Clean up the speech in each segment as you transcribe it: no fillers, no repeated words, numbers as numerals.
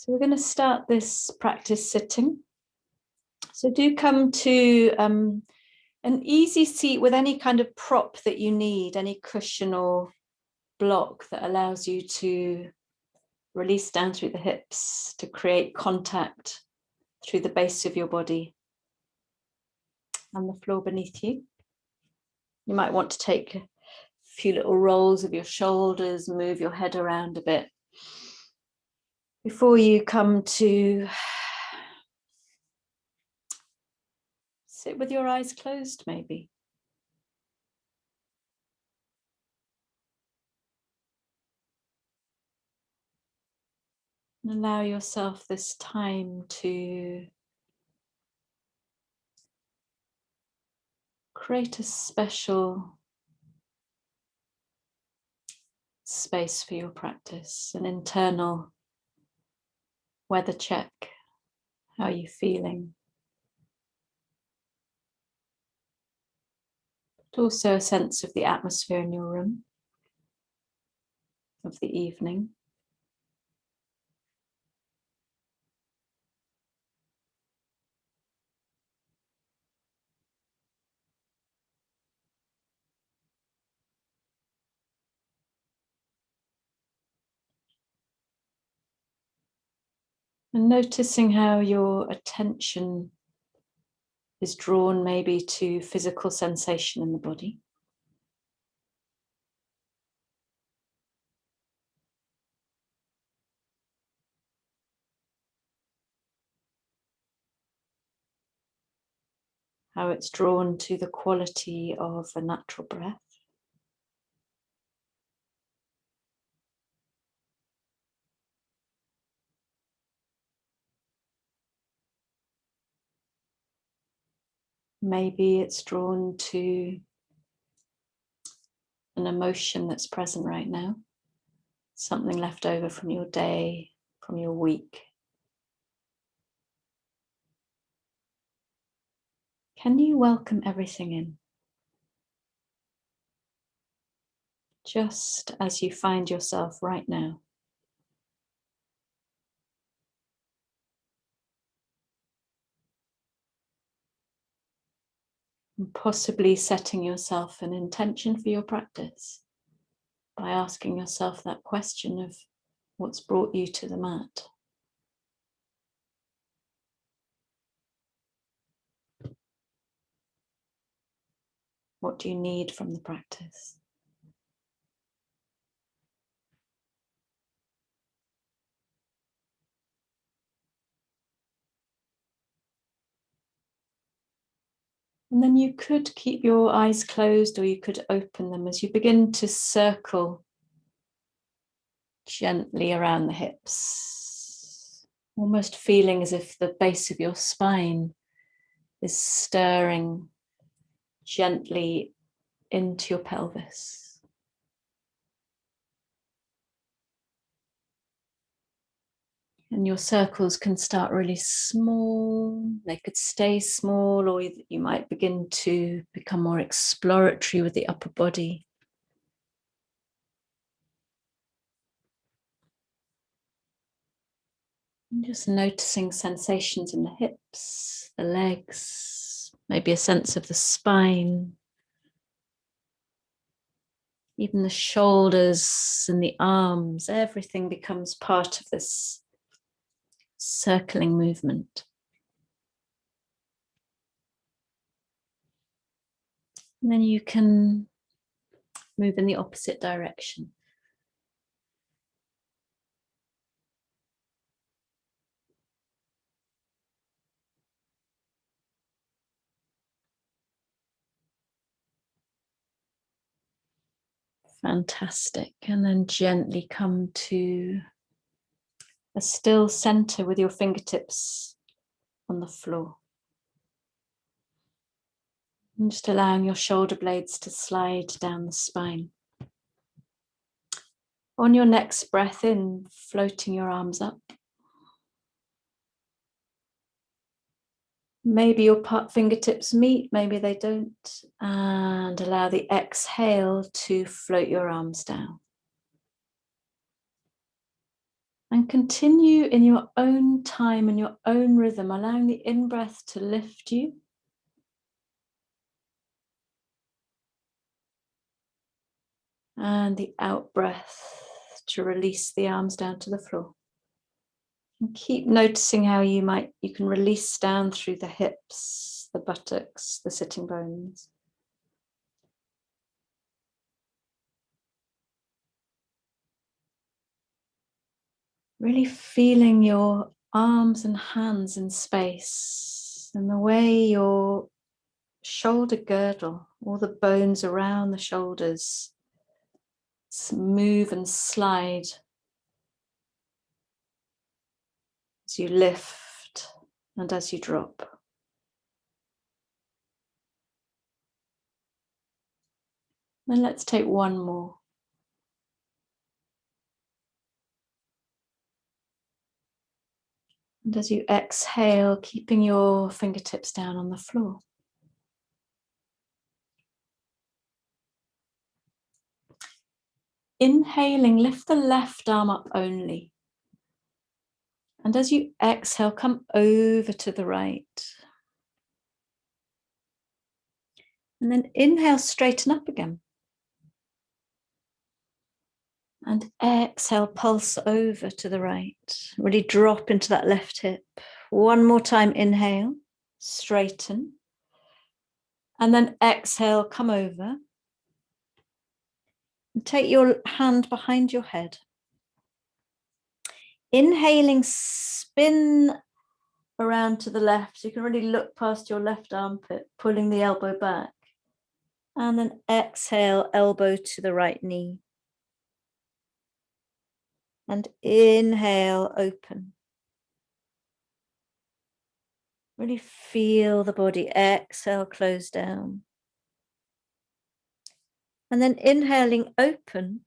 So we're going to start this practice sitting. So do come to an easy seat with any kind of prop that you need, any cushion or block that allows you to release down through the hips to create contact through the base of your body and the floor beneath you. You might want to take a few little rolls of your shoulders, move your head around a bit before you come to sit with your eyes closed, maybe. And allow yourself this time to create a special space for your practice, an internal weather check. How are you feeling? But also a sense of the atmosphere in your room, of the evening. And noticing how your attention is drawn maybe to physical sensation in the body. How it's drawn to the quality of a natural breath. Maybe it's drawn to an emotion that's present right now, something left over from your day, from your week. Can you welcome everything in? Just as you find yourself right now. And possibly setting yourself an intention for your practice by asking yourself that question of what's brought you to the mat. What do you need from the practice? And then you could keep your eyes closed or you could open them as you begin to circle gently around the hips, almost feeling as if the base of your spine is stirring gently into your pelvis. And your circles can start really small, they could stay small, or you might begin to become more exploratory with the upper body. And just noticing sensations in the hips, the legs, maybe a sense of the spine, even the shoulders and the arms. Everything becomes part of this circling movement. And then you can move in the opposite direction. Fantastic. And then gently come to a still center with your fingertips on the floor. And just allowing your shoulder blades to slide down the spine. On your next breath in, floating your arms up. Maybe your fingertips meet, maybe they don't. And allow the exhale to float your arms down. And And continue in your own time and your own rhythm, allowing the in-breath to lift you. And the out-breath to release the arms down to the floor. And keep noticing how you can release down through the hips, the buttocks, the sitting bones. Really feeling your arms and hands in space and the way your shoulder girdle, all the bones around the shoulders, move and slide as you lift and as you drop. Then let's take one more. And as you exhale, keeping your fingertips down on the floor. Inhaling, lift the left arm up only. And as you exhale, come over to the right. And then inhale, straighten up again. And exhale, pulse over to the right. Really drop into that left hip. One more time, inhale, straighten. And then exhale, come over. And take your hand behind your head. Inhaling, spin around to the left. So you can really look past your left armpit, pulling the elbow back. And then exhale, elbow to the right knee. And inhale, open. Really feel the body. Exhale, close down. And then inhaling, open.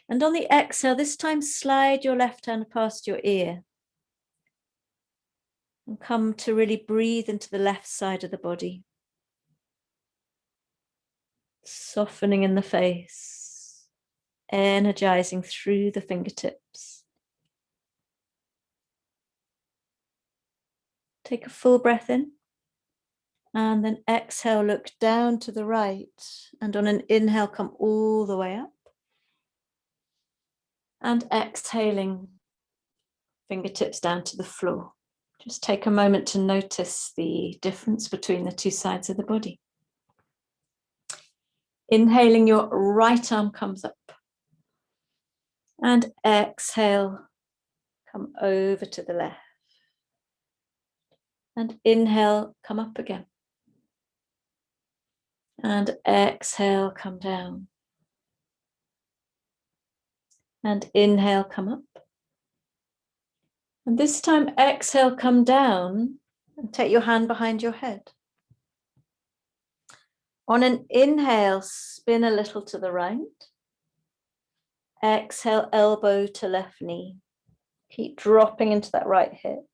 And on the exhale, this time slide your left hand past your ear. And come to really breathe into the left side of the body. Softening in the face. Energizing through the fingertips. Take a full breath in. And then exhale, look down to the right. And on an inhale, come all the way up. And exhaling, fingertips down to the floor. Just take a moment to notice the difference between the two sides of the body. Inhaling, your right arm comes up. And exhale, come over to the left. And inhale, come up again. And exhale, come down. And inhale, come up. And this time, exhale, come down and take your hand behind your head. On an inhale, spin a little to the right. Exhale, elbow to left knee. Keep dropping into that right hip.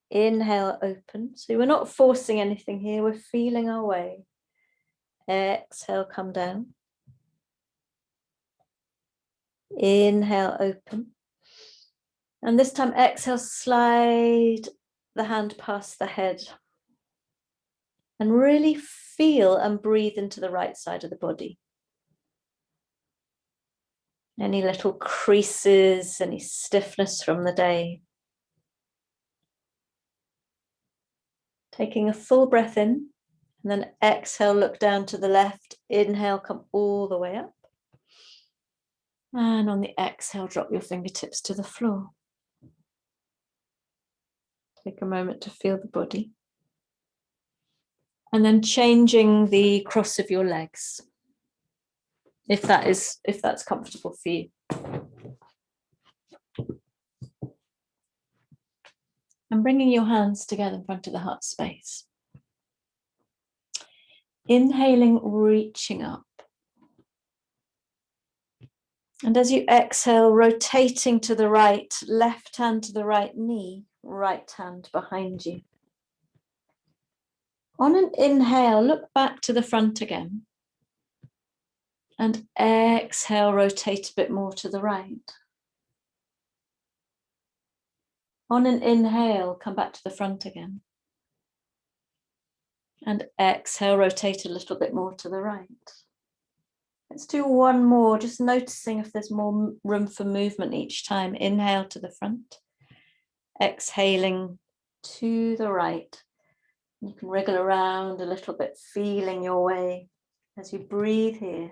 Inhale, open. So we're not forcing anything here. We're feeling our way. Exhale, come down. Inhale, open. And this time, exhale, slide the hand past the head. And really feel and breathe into the right side of the body. Any little creases, any stiffness from the day. Taking a full breath in, and then exhale, look down to the left. Inhale, come all the way up. And on the exhale, drop your fingertips to the floor. Take a moment to feel the body. And then changing the cross of your legs, if that's comfortable for you. And bringing your hands together in front of the heart space. Inhaling, reaching up. And as you exhale, rotating to the right, left hand to the right knee, right hand behind you. On an inhale, look back to the front again. And exhale, rotate a bit more to the right. On an inhale, come back to the front again. And exhale, rotate a little bit more to the right. Let's do one more, just noticing if there's more room for movement each time. Inhale to the front, exhaling to the right. You can wriggle around a little bit, feeling your way as you breathe here.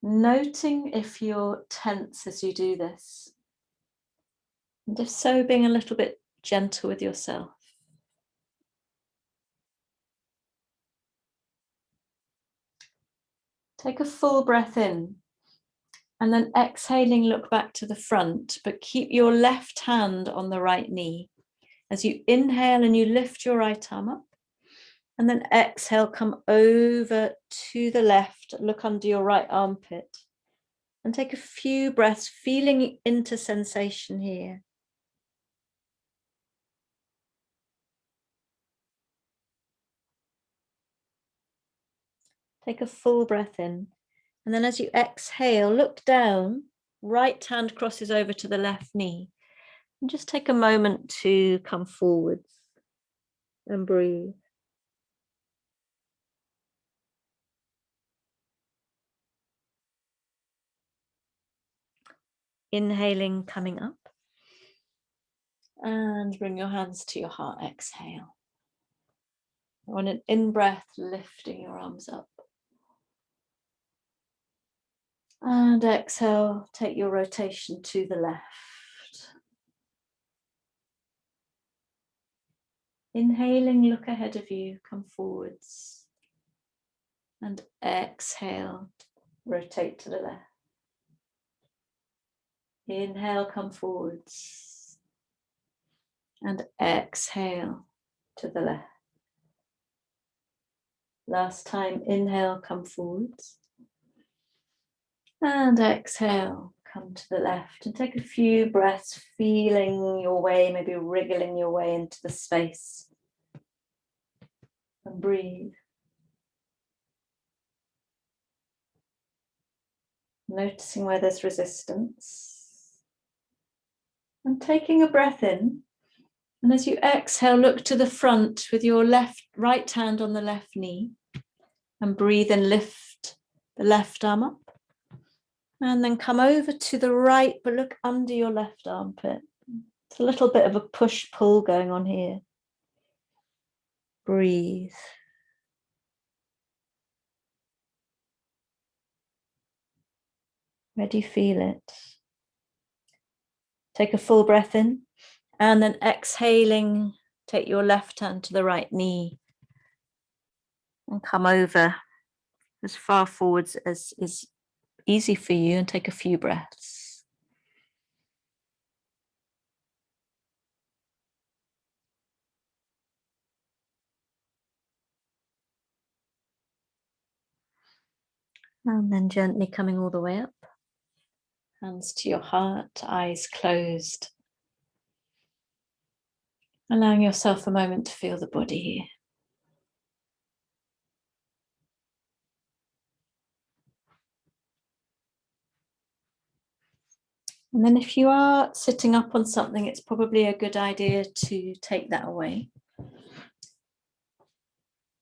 Noting if you're tense as you do this. And if so, being a little bit gentle with yourself. Take a full breath in. And then exhaling, look back to the front, but keep your left hand on the right knee. As you inhale and you lift your right arm up, and then exhale, come over to the left, look under your right armpit, and take a few breaths, feeling into sensation here. Take a full breath in. And then as you exhale, look down, right hand crosses over to the left knee. And just take a moment to come forwards and breathe. Inhaling, coming up. And bring your hands to your heart, exhale. On an in-breath, lifting your arms up. And exhale, take your rotation to the left. Inhaling, look ahead of you, come forwards. And exhale, rotate to the left. Inhale, come forwards. And exhale to the left. Last time, inhale, come forwards. And exhale, come to the left. And take a few breaths, feeling your way, maybe wriggling your way into the space. And breathe. Noticing where there's resistance. And taking a breath in. And as you exhale, look to the front with your right hand on the left knee. And breathe and lift the left arm up. And then come over to the right, but look under your left armpit. It's a little bit of a push-pull going on here. Breathe. Where do you feel it? Take a full breath in. And then exhaling, take your left hand to the right knee. And come over as far forwards as is easy for you, and take a few breaths. And then gently coming all the way up. Hands to your heart, eyes closed. Allowing yourself a moment to feel the body here. And then if you are sitting up on something, it's probably a good idea to take that away.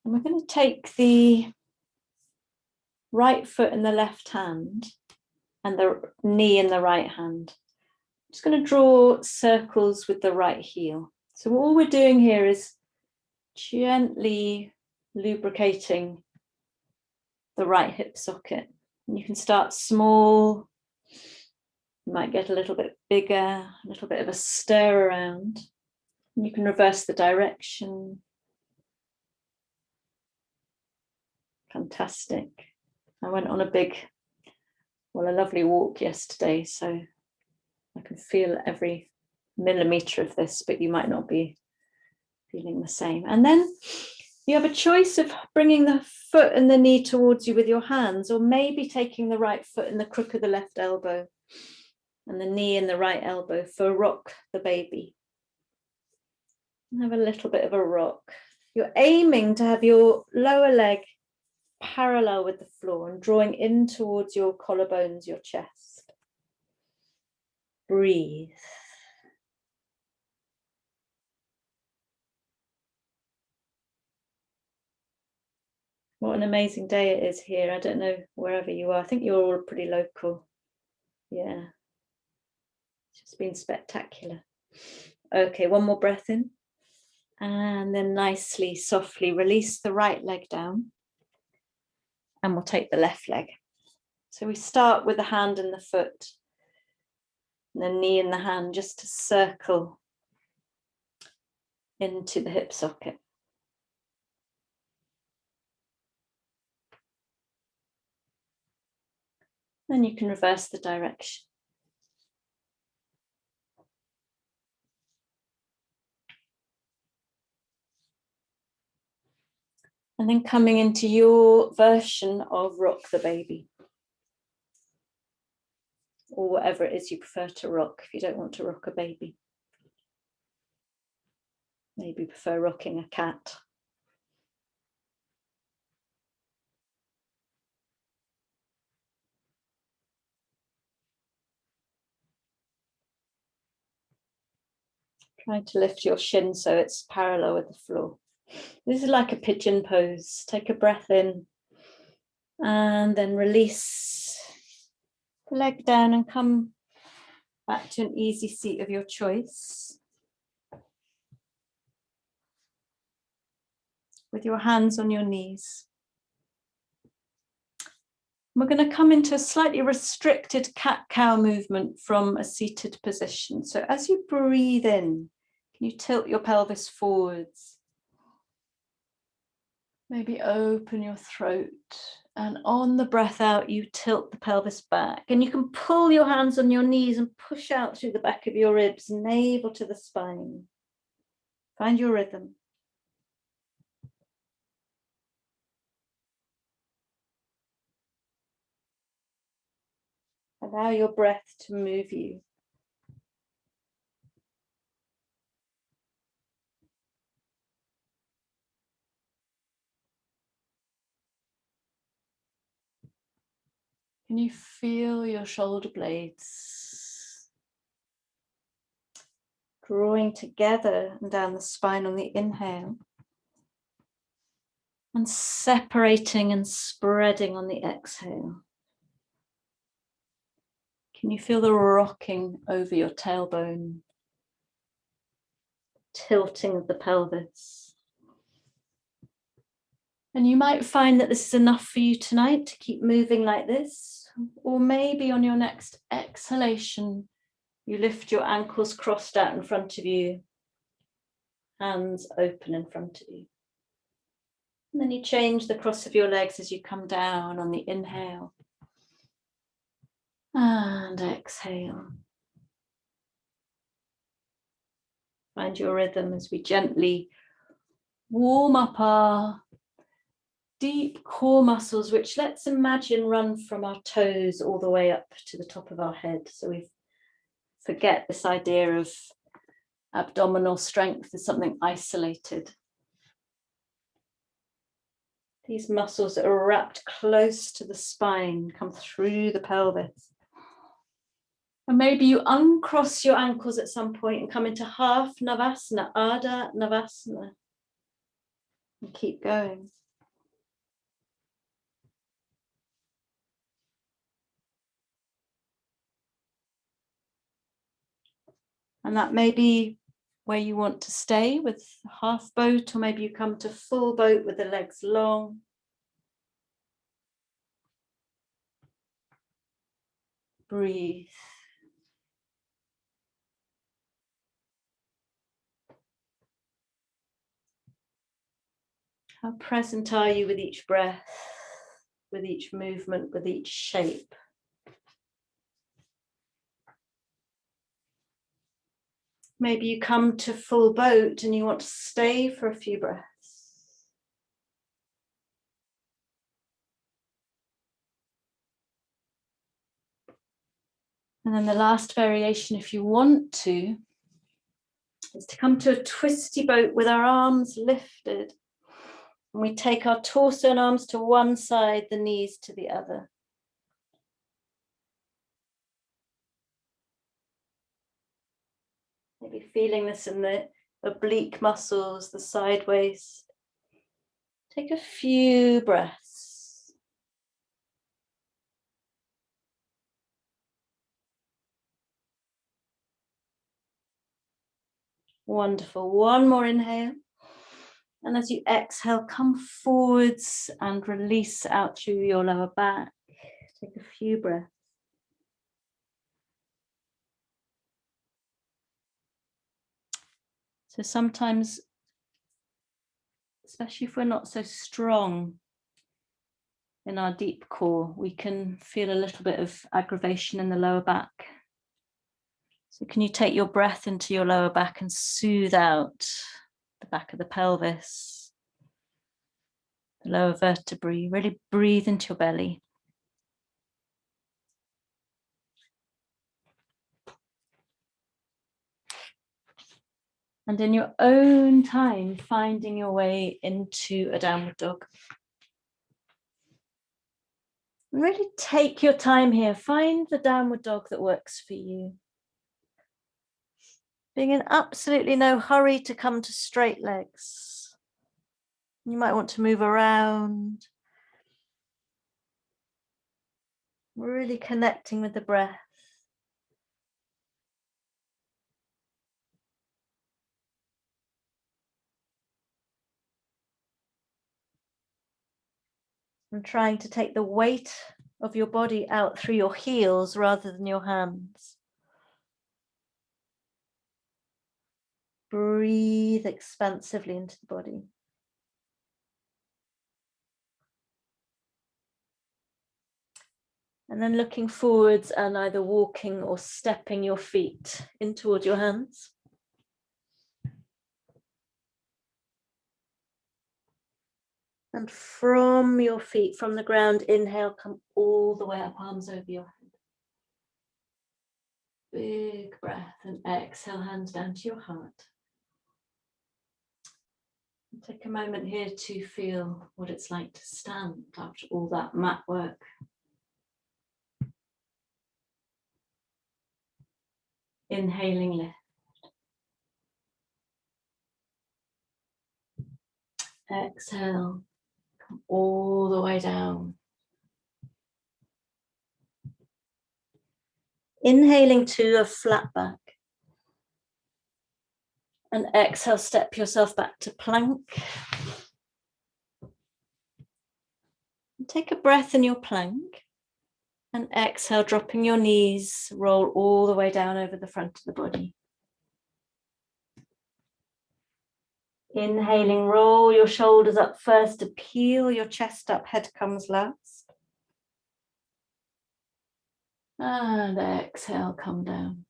And we're going to take the right foot in the left hand and the knee in the right hand. I'm just going to draw circles with the right heel. So all we're doing here is gently lubricating the right hip socket. And you can start small. You might get a little bit bigger, a little bit of a stir around. And you can reverse the direction. Fantastic. I went on a lovely walk yesterday, so I can feel every millimeter of this, but you might not be feeling the same. And then you have a choice of bringing the foot and the knee towards you with your hands, or maybe taking the right foot in the crook of the left elbow and the knee in the right elbow for rock the baby. Have a little bit of a rock. You're aiming to have your lower leg parallel with the floor and drawing in towards your collarbones, your chest. Breathe. What an amazing day it is here. I don't know wherever you are. I think you're all pretty local. Yeah. It's just been spectacular. Okay, one more breath in. And then nicely, softly release the right leg down. And we'll take the left leg. So we start with the hand and the foot. And the knee and the hand just to circle into the hip socket. Then you can reverse the direction. And then coming into your version of rock the baby. Or whatever it is you prefer to rock if you don't want to rock a baby. Maybe you prefer rocking a cat. Trying to lift your shin so it's parallel with the floor. This is like a pigeon pose. Take a breath in and then release the leg down and come back to an easy seat of your choice. With your hands on your knees. We're going to come into a slightly restricted cat-cow movement from a seated position. So as you breathe in, can you tilt your pelvis forwards? Maybe open your throat. And on the breath out, you tilt the pelvis back. And you can pull your hands on your knees and push out through the back of your ribs, navel to the spine. Find your rhythm. Allow your breath to move you. Can you feel your shoulder blades drawing together and down the spine on the inhale and separating and spreading on the exhale? Can you feel the rocking over your tailbone, tilting of the pelvis? And you might find that this is enough for you tonight to keep moving like this, or maybe on your next exhalation, you lift your ankles crossed out in front of you, hands open in front of you. And then you change the cross of your legs as you come down on the inhale and exhale. Find your rhythm as we gently warm up our deep core muscles, which let's imagine run from our toes all the way up to the top of our head. So we forget this idea of abdominal strength as something isolated. These muscles that are wrapped close to the spine come through the pelvis. And maybe you uncross your ankles at some point and come into half Navasana, Ardha Navasana. And keep going. And that may be where you want to stay with half boat, or maybe you come to full boat with the legs long. Breathe. How present are you with each breath, with each movement, with each shape? Maybe you come to full boat and you want to stay for a few breaths. And then the last variation, if you want to, is to come to a twisty boat with our arms lifted. And we take our torso and arms to one side, the knees to the other. Maybe feeling this in the oblique muscles, the side waist. Take a few breaths. Wonderful. One more inhale. And as you exhale, come forwards and release out through your lower back. Take a few breaths. So sometimes, especially if we're not so strong in our deep core, we can feel a little bit of aggravation in the lower back. So can you take your breath into your lower back and soothe out the back of the pelvis, the lower vertebrae? Really breathe into your belly. And in your own time, finding your way into a downward dog. And really take your time here. Find the downward dog that works for you. Being in absolutely no hurry to come to straight legs. You might want to move around. Really connecting with the breath. And trying to take the weight of your body out through your heels rather than your hands. Breathe expansively into the body. And then looking forwards and either walking or stepping your feet in toward your hands. And from your feet, from the ground, inhale, come all the way up, arms over your head. Big breath, and exhale, hands down to your heart. And take a moment here to feel what it's like to stand after all that mat work. Inhaling, lift. Exhale, come all the way down. Inhaling to a flat back. And exhale, step yourself back to plank. And take a breath in your plank. And exhale, dropping your knees, roll all the way down over the front of the body. Inhaling, roll your shoulders up first to peel your chest up, head comes last. And exhale, come down.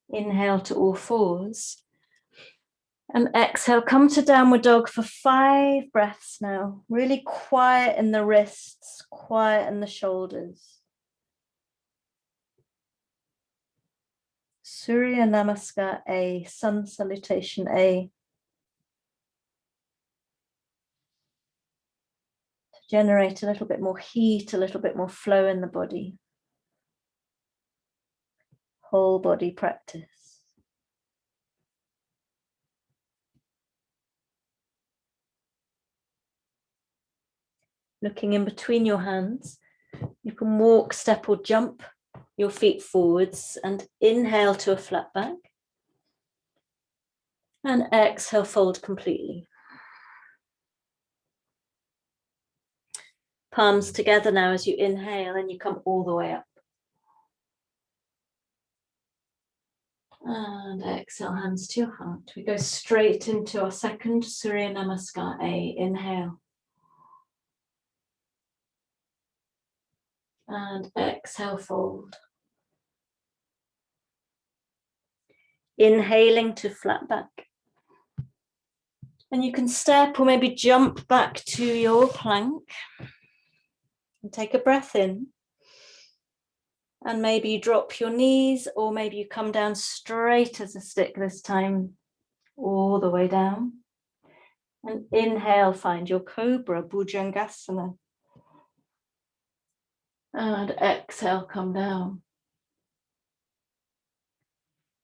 Inhale to all fours. And exhale, come to downward dog for 5 breaths now. Really quiet in the wrists, quiet in the shoulders. Surya Namaskar A, Sun Salutation A. To generate a little bit more heat, a little bit more flow in the body. Whole body practice. Looking in between your hands, you can walk, step or jump your feet forwards and inhale to a flat back. And exhale, fold completely. Palms together now as you inhale and you come all the way up. And exhale, hands to your heart. We go straight into our second Surya Namaskar A. Inhale. And exhale, fold. Inhaling to flat back. And you can step or maybe jump back to your plank. And take a breath in. And maybe you drop your knees, or maybe you come down straight as a stick this time, all the way down. And inhale, find your cobra, Bhujangasana. And exhale, come down.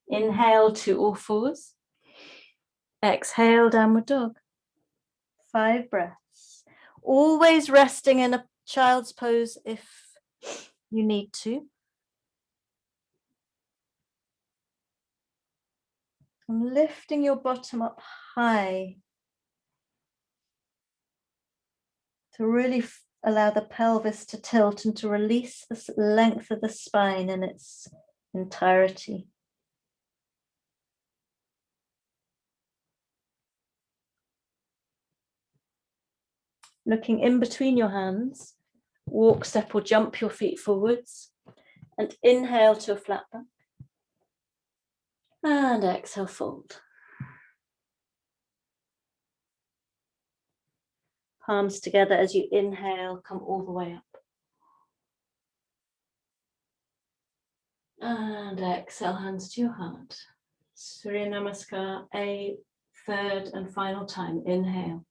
Inhale to all fours. Exhale, downward dog. 5 breaths. Always resting in a child's pose if you need to. And lifting your bottom up high to really allow the pelvis to tilt and to release the length of the spine in its entirety. Looking in between your hands, walk, step or jump your feet forwards and inhale to a flat back. And exhale, fold. Palms together as you inhale, come all the way up. And exhale, hands to your heart. Surya Namaskar, a third and final time. Inhale.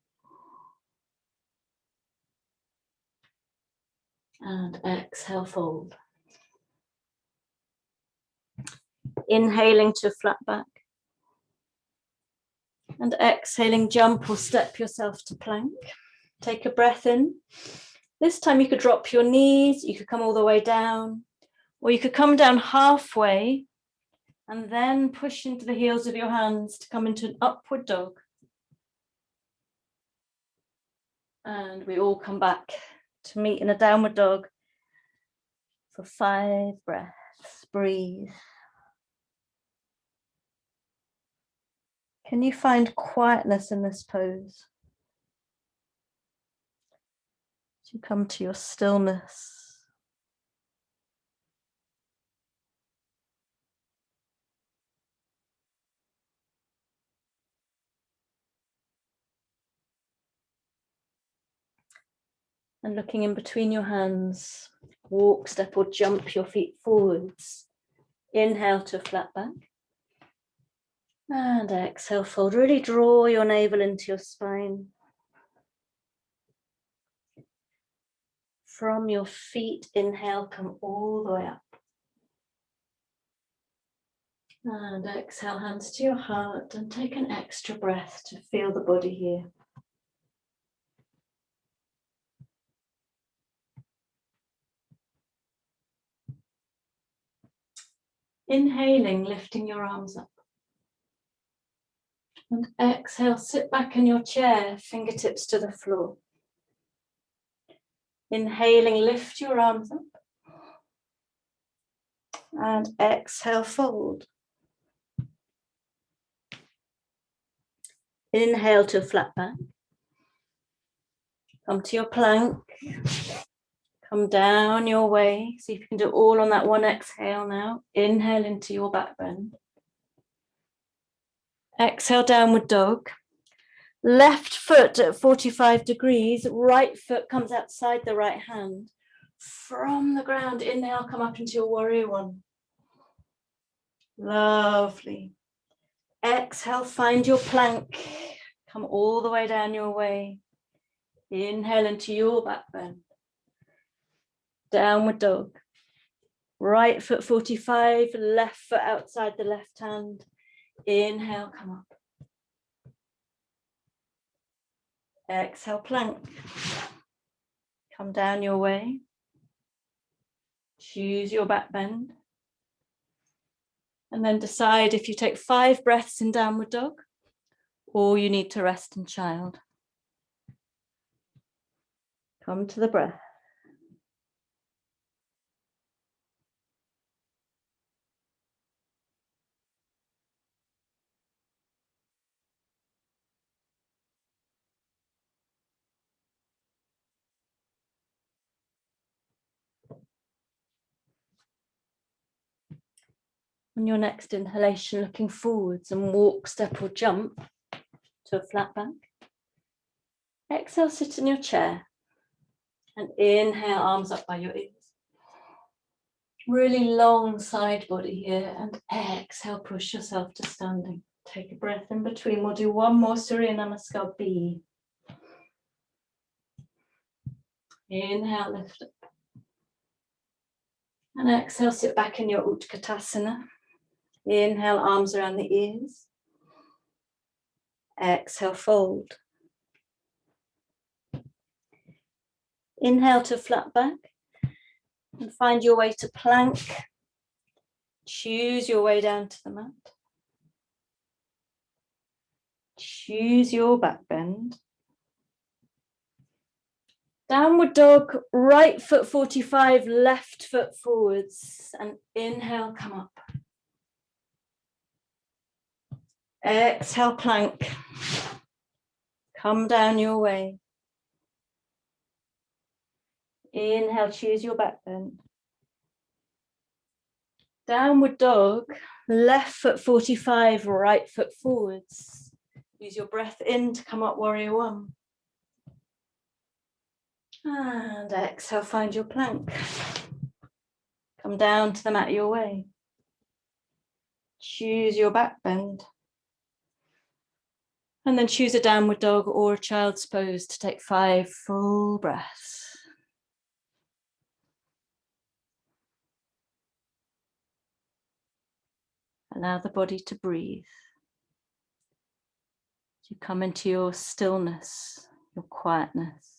And exhale, fold. Inhaling to flat back. And exhaling, jump or step yourself to plank. Take a breath in. This time you could drop your knees, you could come all the way down, or you could come down halfway and then push into the heels of your hands to come into an upward dog. And we all come back to meet in a downward dog for 5 breaths. Breathe. Can you find quietness in this pose? As you come to your stillness. And looking in between your hands, walk, step or jump your feet forwards. Inhale to a flat back. And exhale, fold. Really draw your navel into your spine. From your feet, inhale, come all the way up. And exhale, hands to your heart and take an extra breath to feel the body here. Inhaling, lifting your arms up. And exhale, sit back in your chair, fingertips to the floor. Inhaling, lift your arms up. And exhale, fold. Inhale to a flat back. Come to your plank. Come down your way. See if you can do it all on that one exhale now. Inhale into your back bend. Exhale, downward dog. Left foot at 45 degrees. Right foot comes outside the right hand. From the ground, inhale, come up into your warrior one. Lovely. Exhale, find your plank. Come all the way down your way. Inhale into your back bend. Downward dog. Right foot 45, left foot outside the left hand. Inhale, come up. Exhale, plank. Come down your way. Choose your back bend. And then decide if you take 5 breaths in downward dog or you need to rest in child. Come to the breath. On your next inhalation, looking forwards and walk, step or jump to a flat back. Exhale, sit in your chair and inhale, arms up by your ears. Really long side body here and exhale, push yourself to standing. Take a breath in between. We'll do one more Surya Namaskar B. Inhale, lift up. And exhale, sit back in your Utkatasana. Inhale, arms around the ears. Exhale, fold. Inhale to flat back and find your way to plank. Choose your way down to the mat. Choose your back bend. Downward dog, right foot 45, left foot forwards, and inhale, come up. Exhale, plank. Come down your way. Inhale, choose your back bend. Downward dog, left foot 45, right foot forwards. Use your breath in to come up, warrior one. And exhale, find your plank. Come down to the mat your way. Choose your back bend. And then choose a downward dog or a child's pose to take 5 full breaths. Allow the body to breathe. You come into your stillness, your quietness.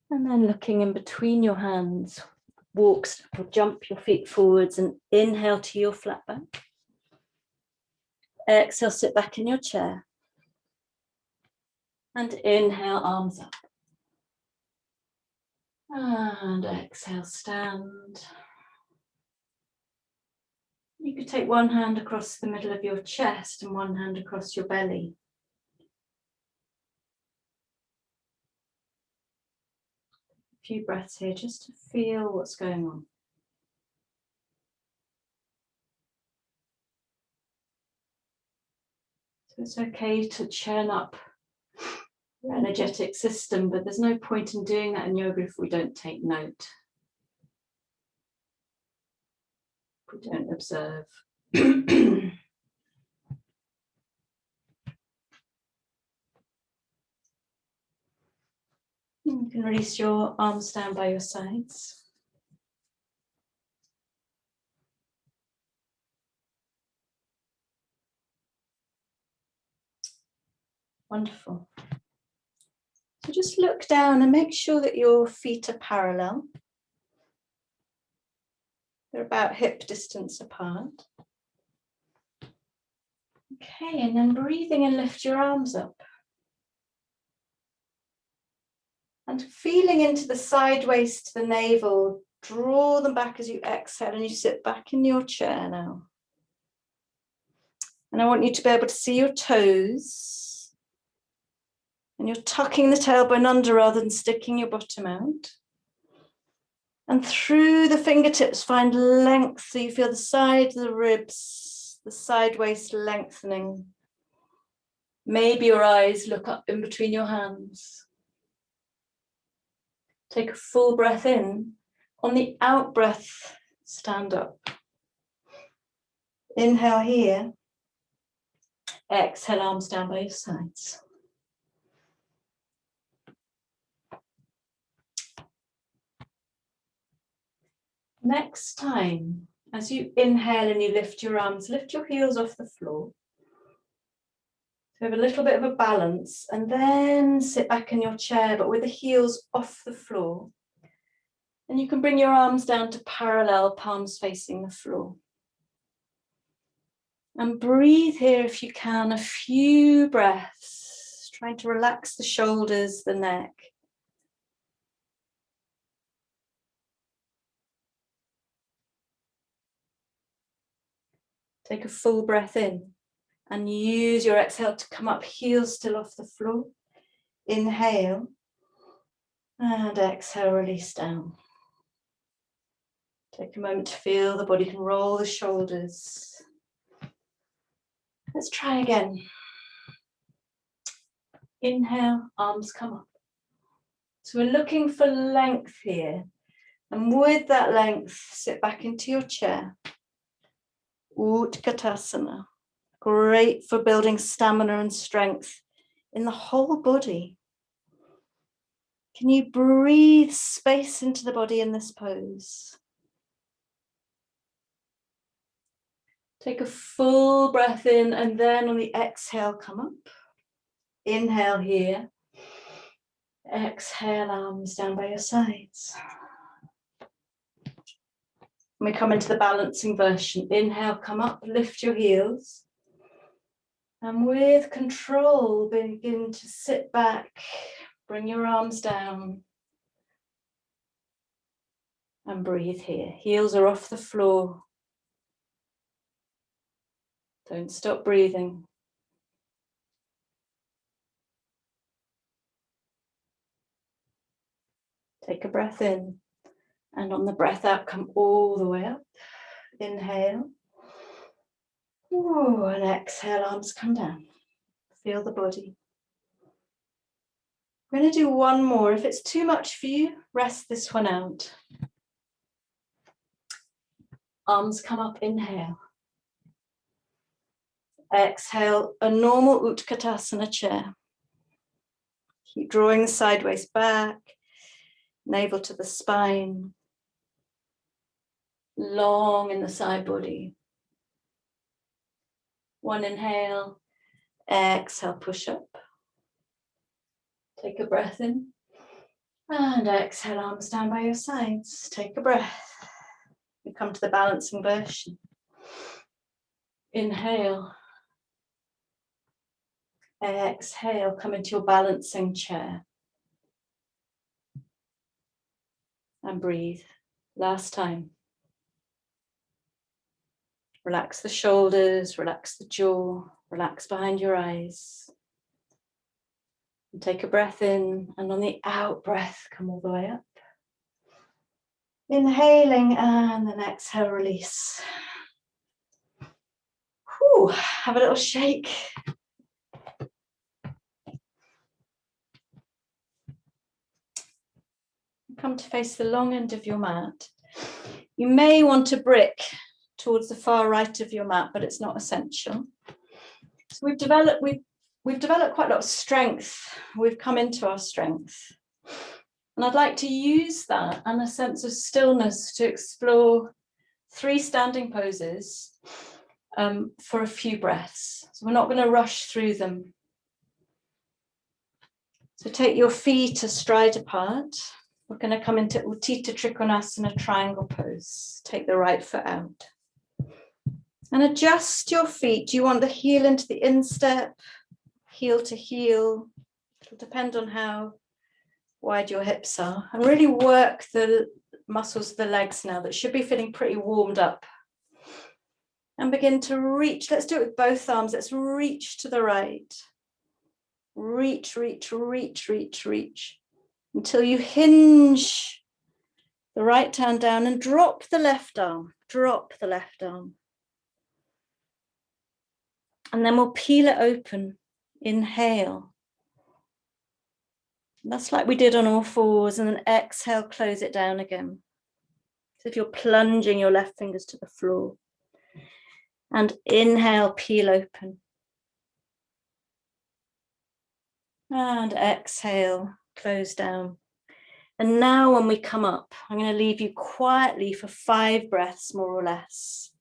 And then looking in between your hands, walk or jump your feet forwards and inhale to your flat back. Exhale, sit back in your chair. And inhale, arms up. And exhale, stand. You could take one hand across the middle of your chest and one hand across your belly. A few breaths here just to feel what's going on. So it's okay to churn up your energetic system, but there's no point in doing that in yoga if we don't take note. If we don't observe. You can release your arms down by your sides. Wonderful. So just look down and make sure that your feet are parallel. They're about hip distance apart. Okay, and then breathing and lift your arms up. And feeling into the side waist to the navel, draw them back as you exhale and you sit back in your chair now. And I want you to be able to see your toes. And you're tucking the tailbone under rather than sticking your bottom out. And through the fingertips, find length so you feel the side of the ribs, the side waist lengthening. Maybe your eyes look up in between your hands. Take a full breath in. On the out breath, stand up. Inhale here. Exhale, arms down by your sides. Next time, as you inhale and you lift your arms, lift your heels off the floor. So have a little bit of a balance and then sit back in your chair, but with the heels off the floor. And you can bring your arms down to parallel, palms facing the floor. And breathe here if you can, a few breaths, trying to relax the shoulders, the neck. Take a full breath in and use your exhale to come up, heels still off the floor. Inhale and exhale, release down. Take a moment to feel the body can roll the shoulders. Let's try again. Inhale, arms come up. So we're looking for length here. And with that length, sit back into your chair. Utkatasana. Great for building stamina and strength in the whole body. Can you breathe space into the body in this pose? Take a full breath in, and then on the exhale, come up. Inhale here. Exhale, arms down by your sides. We come into the balancing version. Inhale, come up, lift your heels. And with control, begin to sit back. Bring your arms down. And breathe here. Heels are off the floor. Don't stop breathing. Take a breath in. And on the breath out, come all the way up. Inhale. Ooh, and exhale, arms come down. Feel the body. We're going to do one more. If it's too much for you, rest this one out. Arms come up, inhale. Exhale, a normal Utkatasana chair. Keep drawing sideways back, navel to the spine. Long in the side body. One inhale, exhale, push up. Take a breath in. And exhale, arms down by your sides. Take a breath. We come to the balancing version. Inhale. Exhale, come into your balancing chair. And breathe. Last time. Relax the shoulders, relax the jaw, relax behind your eyes. And take a breath in, and on the out breath, come all the way up. Inhaling, and then exhale, release. Whew, have a little shake. Come to face the long end of your mat. You may want a brick towards the far right of your mat, but it's not essential. So we've developed quite a lot of strength. We've come into our strength. And I'd like to use that and a sense of stillness to explore 3 standing poses for a few breaths. So we're not going to rush through them. So take your feet astride apart. We're going to come into Utthita Trikonasana triangle pose. Take the right foot out. And adjust your feet. Do you want the heel into the instep, heel to heel? It'll depend on how wide your hips are. And really work the muscles of the legs now that should be feeling pretty warmed up. And begin to reach. Let's do it with both arms. Let's reach to the right. Reach, reach, reach, reach, reach. Until you hinge the right hand down and drop the left arm. Drop the left arm. And then we'll peel it open. Inhale. That's like we did on all fours. And then exhale, close it down again. So if you're plunging your left fingers to the floor. And inhale, peel open. And exhale, close down. And now when we come up, I'm going to leave you quietly for 5 breaths, more or less.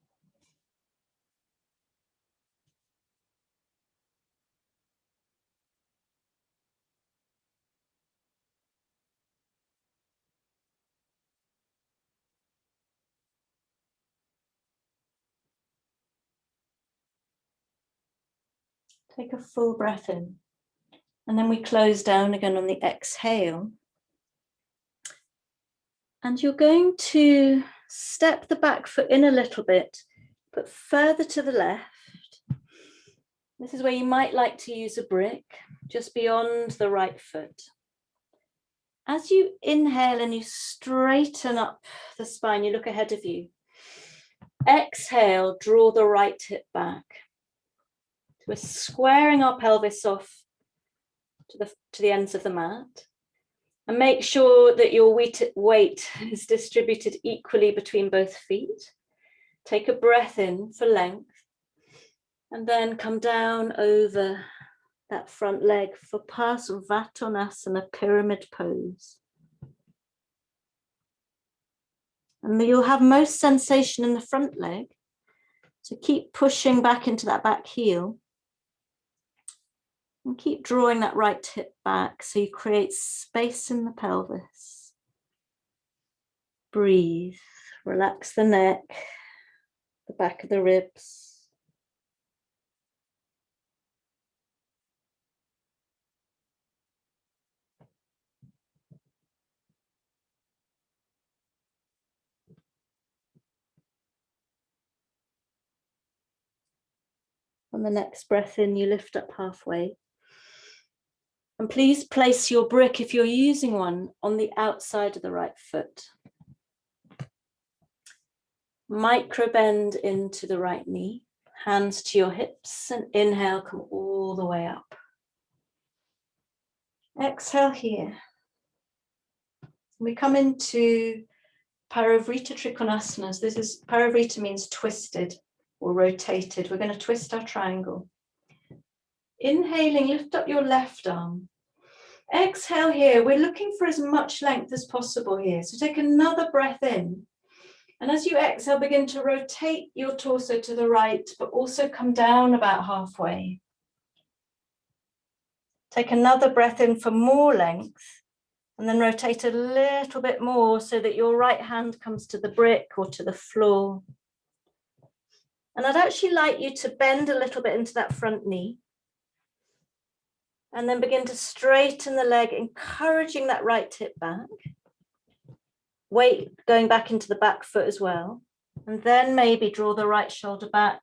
Take a full breath in. And then we close down again on the exhale. And you're going to step the back foot in a little bit, but further to the left. This is where you might like to use a brick, just beyond the right foot. As you inhale and you straighten up the spine, you look ahead of you. Exhale, draw the right hip back. We're squaring our pelvis off to the ends of the mat. And make sure that your weight is distributed equally between both feet. Take a breath in for length. And then come down over that front leg for past Vatanasana, pyramid pose. And you'll have most sensation in the front leg. So keep pushing back into that back heel. And keep drawing that right hip back so you create space in the pelvis. Breathe. Relax the neck, the back of the ribs. On the next breath in, you lift up halfway. And please place your brick, if you're using one, on the outside of the right foot. Micro bend into the right knee, hands to your hips, and inhale, come all the way up. Exhale here. We come into Parivrita Trikonasanas. This is, Parivrita means twisted or rotated. We're going to twist our triangle. Inhaling, lift up your left arm. Exhale here. We're looking for as much length as possible here. So take another breath in. And as you exhale, begin to rotate your torso to the right, but also come down about halfway. Take another breath in for more length, and then rotate a little bit more so that your right hand comes to the brick or to the floor. And I'd actually like you to bend a little bit into that front knee. And then begin to straighten the leg, encouraging that right hip back. Weight going back into the back foot as well. And then maybe draw the right shoulder back,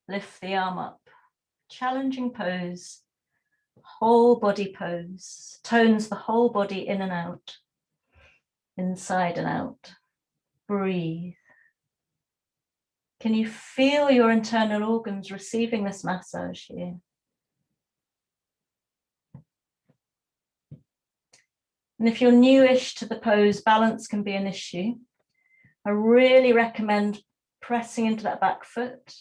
lift the arm up. Challenging pose, whole body pose. Tones the whole body in and out, inside and out. Breathe. Can you feel your internal organs receiving this massage here? And if you're newish to the pose, balance can be an issue. I really recommend pressing into that back foot,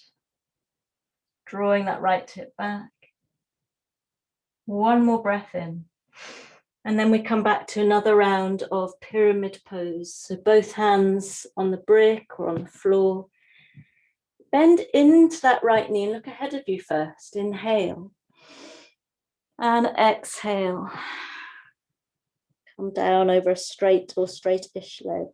drawing that right hip back. One more breath in. And then we come back to another round of pyramid pose. So both hands on the brick or on the floor. Bend into that right knee and look ahead of you first. Inhale. And exhale. Come down over a straight or straight-ish leg.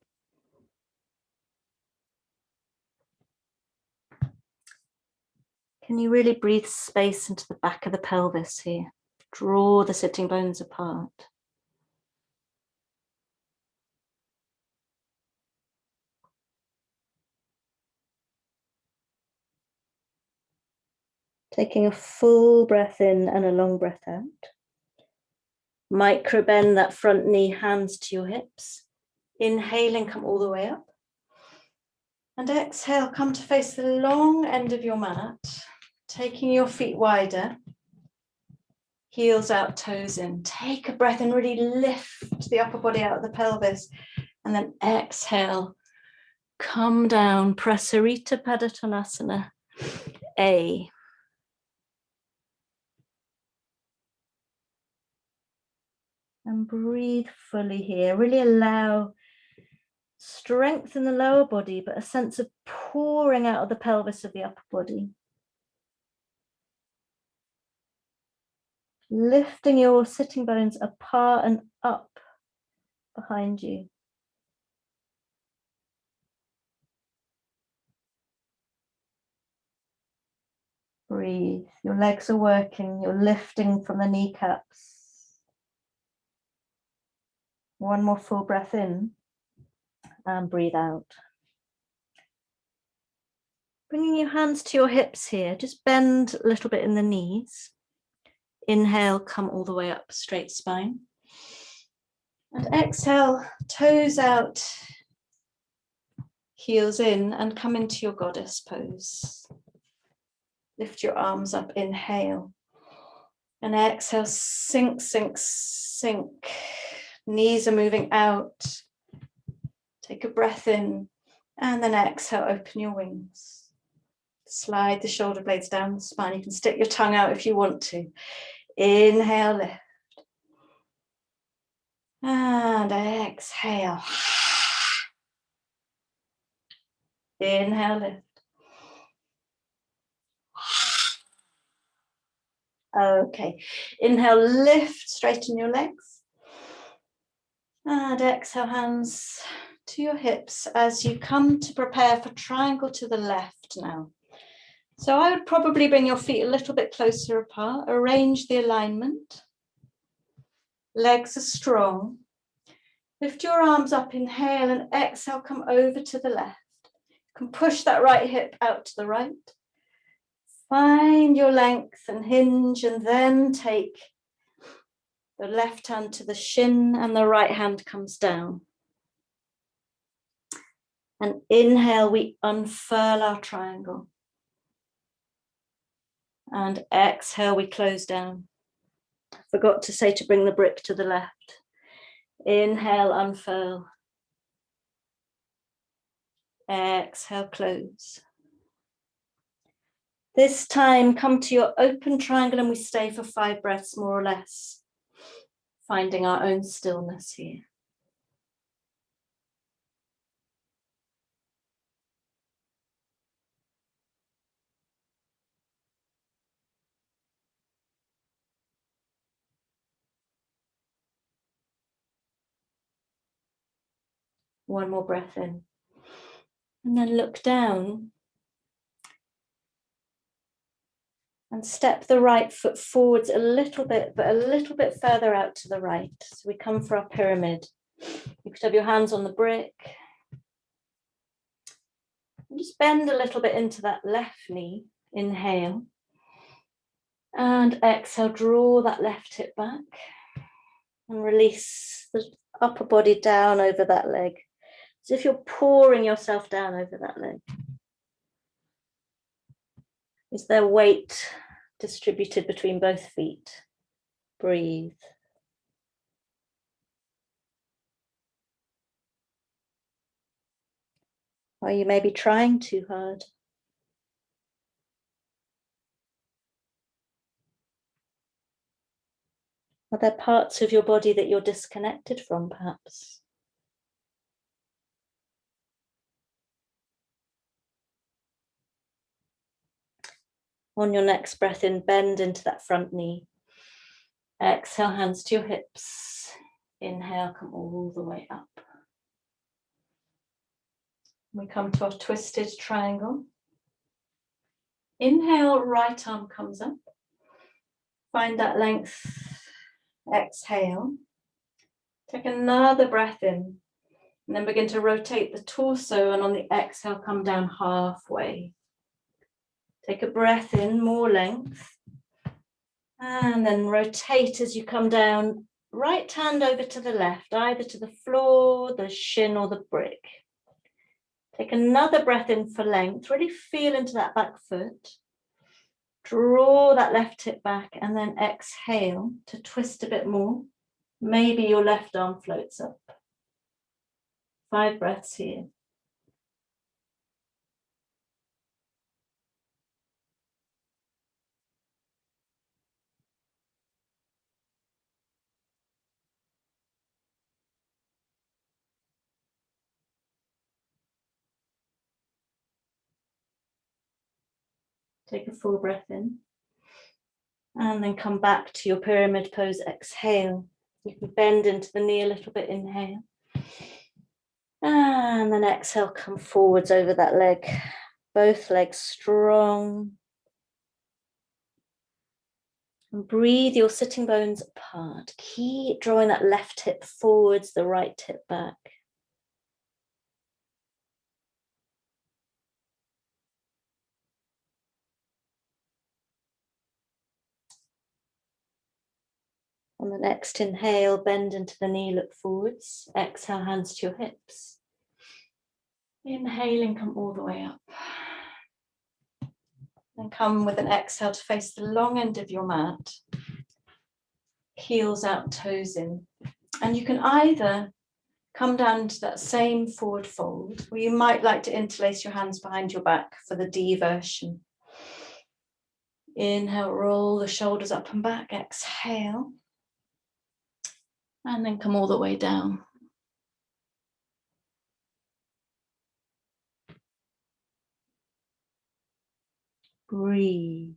Can you really breathe space into the back of the pelvis here? Draw the sitting bones apart. Taking a full breath in and a long breath out. Micro bend that front knee, hands to your hips. Inhaling, come all the way up. And exhale, come to face the long end of your mat, taking your feet wider. Heels out, toes in. Take a breath and really lift the upper body out of the pelvis. And then exhale, come down, Prasarita Padottanasana, A. And breathe fully here. Really allow strength in the lower body, but a sense of pouring out of the pelvis of the upper body. Lifting your sitting bones apart and up behind you. Breathe. Your legs are working. You're lifting from the kneecaps. One more full breath in and breathe out. Bringing your hands to your hips here, just bend a little bit in the knees. Inhale, come all the way up, straight spine. And exhale, toes out, heels in, and come into your goddess pose. Lift your arms up, inhale. And exhale, sink, sink, sink. Knees are moving out. Take a breath in, and then exhale, open your wings. Slide the shoulder blades down the spine. You can stick your tongue out if you want to. Inhale, lift. And exhale. Inhale, lift. Okay, inhale, lift, straighten your legs. And exhale, hands to your hips as you come to prepare for triangle to the left now. So I would probably bring your feet a little bit closer apart, arrange the alignment. Legs are strong. Lift your arms up, inhale, and exhale, come over to the left. You can push that right hip out to the right. Find your length and hinge, and then take the left hand to the shin and the right hand comes down. And inhale, we unfurl our triangle. And exhale, we close down. Forgot to say to bring the brick to the left. Inhale, unfurl. Exhale, close. This time, come to your open triangle and we stay for 5 breaths, more or less, finding our own stillness here. One more breath in. And then look down. And step the right foot forwards a little bit, but a little bit further out to the right. So we come for our pyramid. You could have your hands on the brick. And just bend a little bit into that left knee. Inhale. And exhale, draw that left hip back. And release the upper body down over that leg. As if you're pouring yourself down over that leg. Is there weight distributed between both feet? Breathe. Or you may be trying too hard. Are there parts of your body that you're disconnected from, perhaps? On your next breath in, bend into that front knee. Exhale, hands to your hips. Inhale, come all the way up. We come to our twisted triangle. Inhale, right arm comes up. Find that length. Exhale. Take another breath in. And then begin to rotate the torso, and on the exhale, come down halfway. Take a breath in, more length. And then rotate as you come down. Right hand over to the left, either to the floor, the shin, or the brick. Take another breath in for length. Really feel into that back foot. Draw that left hip back, and then exhale to twist a bit more. Maybe your left arm floats up. 5 breaths here. Take a full breath in. And then come back to your pyramid pose, exhale. You can bend into the knee a little bit, inhale. And then exhale, come forwards over that leg. Both legs strong. And breathe your sitting bones apart. Keep drawing that left hip forwards, the right hip back. On the next inhale, bend into the knee, look forwards. Exhale, hands to your hips. Inhaling, come all the way up. And come with an exhale to face the long end of your mat. Heels out, toes in. And you can either come down to that same forward fold, or you might like to interlace your hands behind your back for the D version. Inhale, roll the shoulders up and back. Exhale. And then come all the way down. Breathe.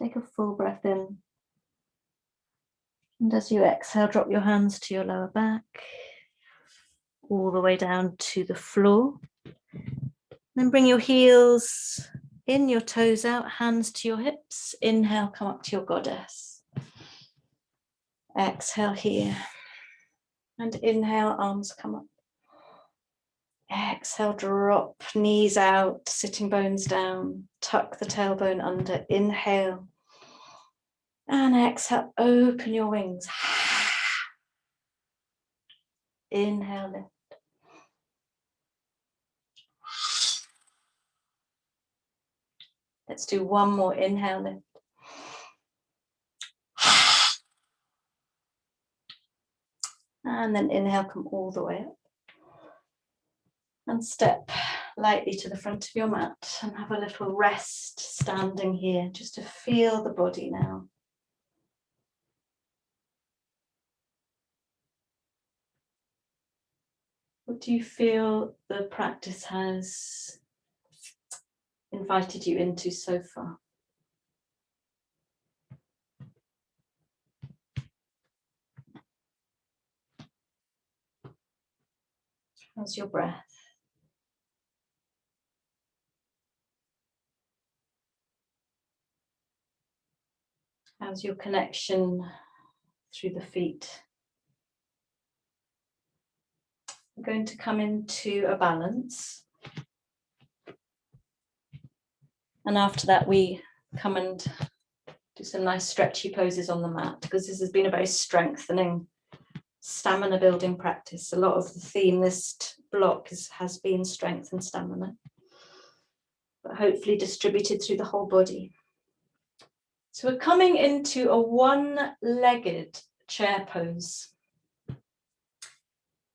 Take a full breath in. And as you exhale, drop your hands to your lower back, all the way down to the floor. Then bring your heels in, your toes out, hands to your hips. Inhale, come up to your goddess. Exhale here. And inhale, arms come up. Exhale, drop knees out, sitting bones down. Tuck the tailbone under. Inhale. And exhale, open your wings. Inhale, lift. Let's do one more. Inhale, lift. And then inhale, come all the way up. And step lightly to the front of your mat and have a little rest standing here, just to feel the body now. What do you feel the practice has invited you into so far? How's your breath? How's your connection through the feet? We're going to come into a balance. And after that, we come and do some nice stretchy poses on the mat, because this has been a very strengthening, stamina building practice. A lot of the theme this block has been strength and stamina, but hopefully distributed through the whole body. So we're coming into a one-legged chair pose.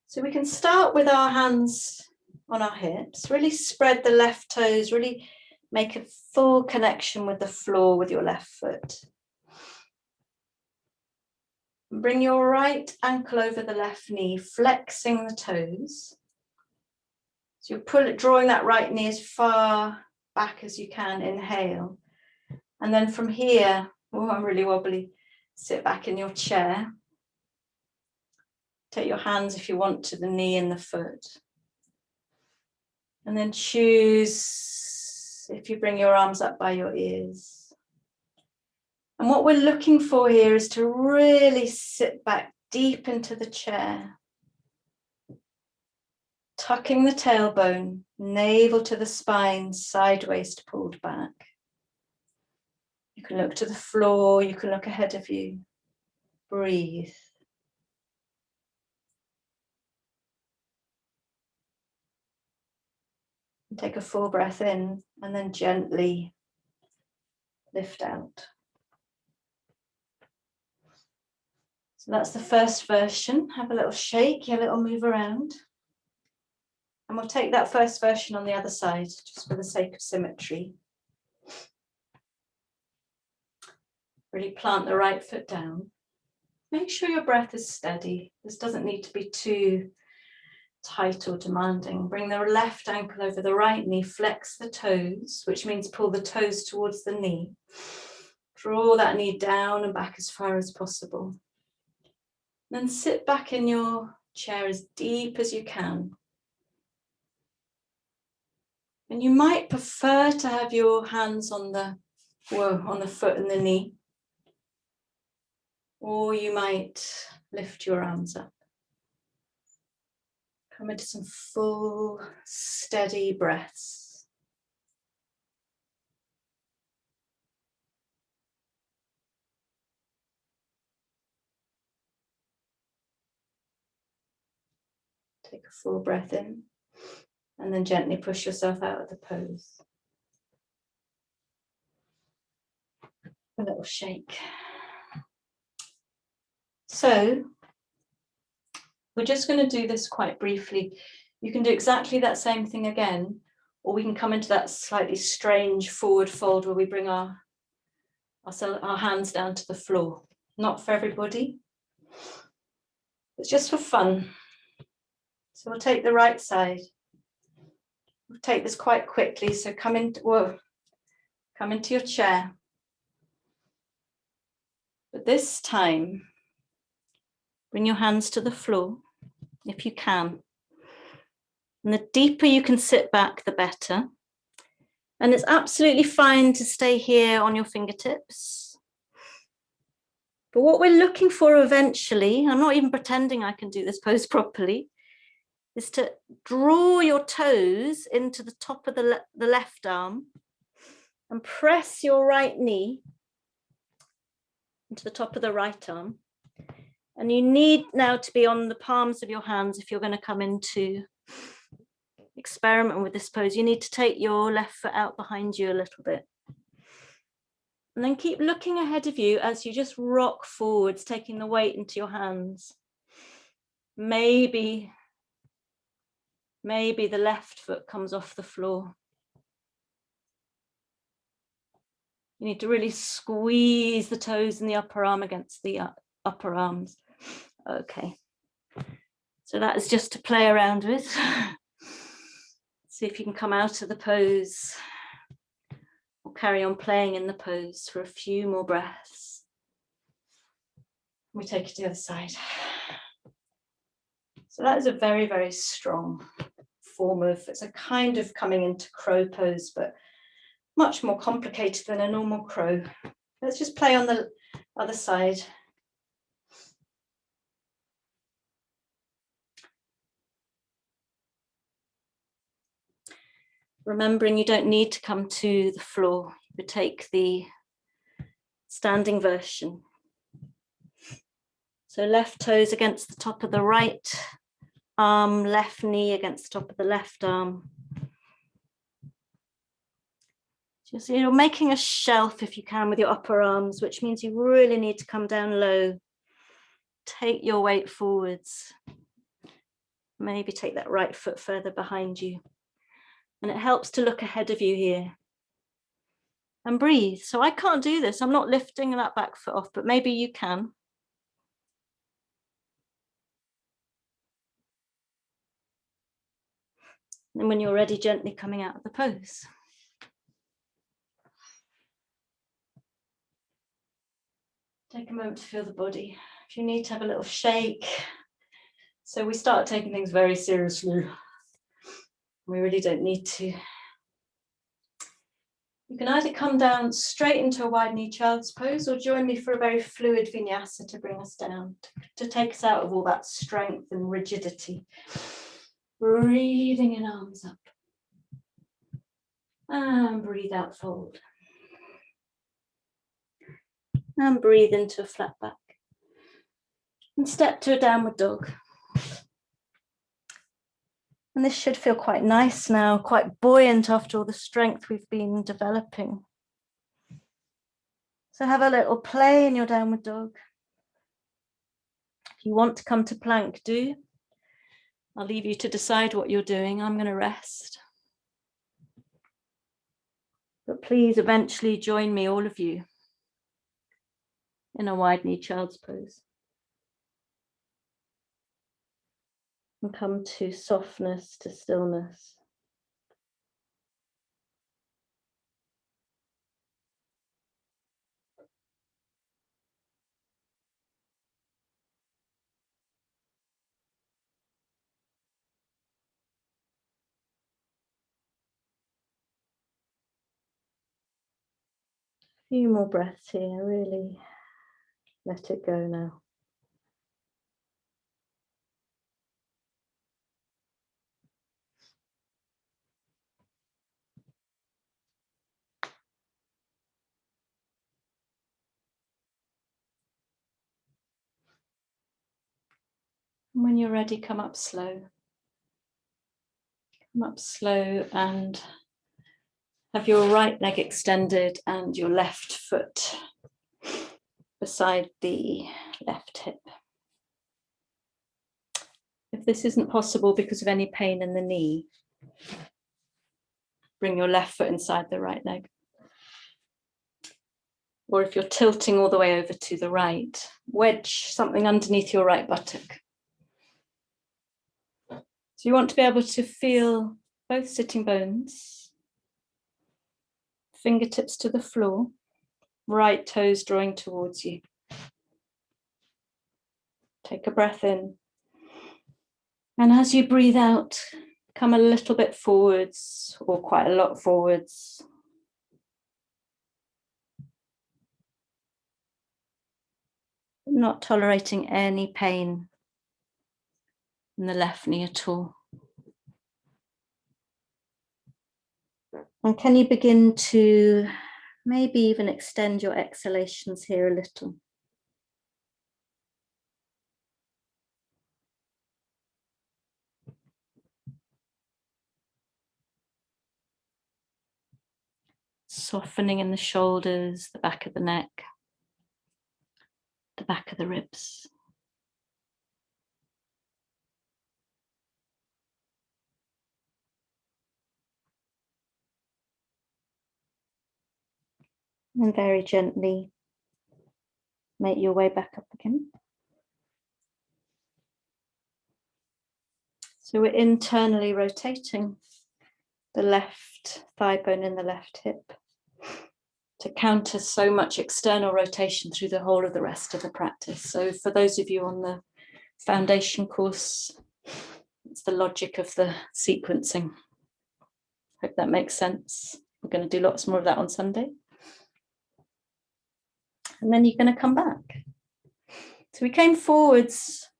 So we can start with our hands on our hips, really spread the left toes, really make a full connection with the floor with your left foot. Bring your right ankle over the left knee, flexing the toes. So you're drawing that right knee as far back as you can. Inhale. And then from here, oh, I'm really wobbly, sit back in your chair. Take your hands, if you want, to the knee and the foot. And then choose if you bring your arms up by your ears. And what we're looking for here is to really sit back deep into the chair. Tucking the tailbone, navel to the spine, side waist pulled back. You can look to the floor, you can look ahead of you. Breathe. Take a full breath in and then gently lift out. So that's the first version. Have a little shake, a little move around. And we'll take that first version on the other side, just for the sake of symmetry. Really plant the right foot down. Make sure your breath is steady. This doesn't need to be too tight or demanding. Bring the left ankle over the right knee, flex the toes, which means pull the toes towards the knee. Draw that knee down and back as far as possible. Then sit back in your chair as deep as you can. And you might prefer to have your hands on the foot and the knee. Or you might lift your arms up. Come into some full, steady breaths. Take a full breath in. And then gently push yourself out of the pose. A little shake. So we're just going to do this quite briefly. You can do exactly that same thing again, or we can come into that slightly strange forward fold where we bring our hands down to the floor. Not for everybody. It's just for fun. So we'll take the right side. We'll take this quite quickly. So come into your chair. But this time, bring your hands to the floor, if you can. And the deeper you can sit back, the better. And it's absolutely fine to stay here on your fingertips. But what we're looking for eventually, I'm not even pretending I can do this pose properly, is to draw your toes into the top of the left arm and press your right knee into the top of the right arm. And you need now to be on the palms of your hands if you're going to come into experiment with this pose. You need to take your left foot out behind you a little bit. And then keep looking ahead of you as you just rock forwards, taking the weight into your hands. Maybe the left foot comes off the floor. You need to really squeeze the toes in the upper arm against the upper arms. Okay. So that is just to play around with. See if you can come out of the pose or carry on playing in the pose for a few more breaths. We take it to the other side. So that is a very, very strong form of, it's a kind of coming into crow pose, but much more complicated than a normal crow. Let's just play on the other side. Remembering you don't need to come to the floor. You would take the standing version. So left toes against the top of the right arm, left knee against the top of the left arm. Just, you're making a shelf if you can with your upper arms, which means you really need to come down low. Take your weight forwards. Maybe take that right foot further behind you. And it helps to look ahead of you here. And breathe. So I can't do this. I'm not lifting that back foot off, but maybe you can. And when you're ready, gently coming out of the pose. Take a moment to feel the body. If you need to have a little shake. So we start taking things very seriously. We really don't need to. You can either come down straight into a wide knee child's pose or join me for a very fluid vinyasa to bring us down, to take us out of all that strength and rigidity. Breathing in, arms up. And breathe out, fold. And breathe into a flat back. And step to a downward dog. And this should feel quite nice now, quite buoyant after all the strength we've been developing. So have a little play in your downward dog. If you want to come to plank, do. I'll leave you to decide what you're doing. I'm going to rest. But please eventually join me, all of you, in a wide knee child's pose. And come to softness, to stillness. A few more breaths here, really let it go now. When you're ready, come up slow. Come up slow and have your right leg extended and your left foot beside the left hip. If this isn't possible because of any pain in the knee, bring your left foot inside the right leg. Or if you're tilting all the way over to the right, wedge something underneath your right buttock. So you want to be able to feel both sitting bones, fingertips to the floor, right toes drawing towards you. Take a breath in. And as you breathe out, come a little bit forwards or quite a lot forwards. Not tolerating any pain in the left knee at all. And can you begin to maybe even extend your exhalations here a little? Softening in the shoulders, the back of the neck, the back of the ribs. And very gently make your way back up again. So we're internally rotating the left thigh bone in the left hip to counter so much external rotation through the whole of the rest of the practice. So for those of you on the foundation course, it's the logic of the sequencing. Hope that makes sense. We're going to do lots more of that on Sunday. And then you're going to come back. So we came forwards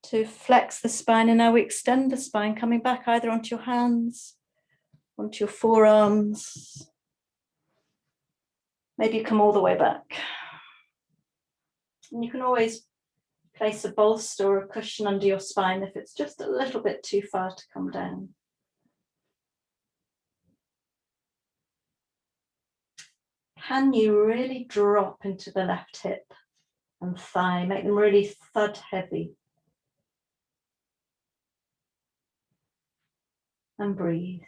to flex the spine, and now we extend the spine, coming back either onto your hands, onto your forearms. Maybe you come all the way back. And you can always place a bolster or a cushion under your spine if it's just a little bit too far to come down. Can you really drop into the left hip and thigh, make them really thud heavy? And breathe.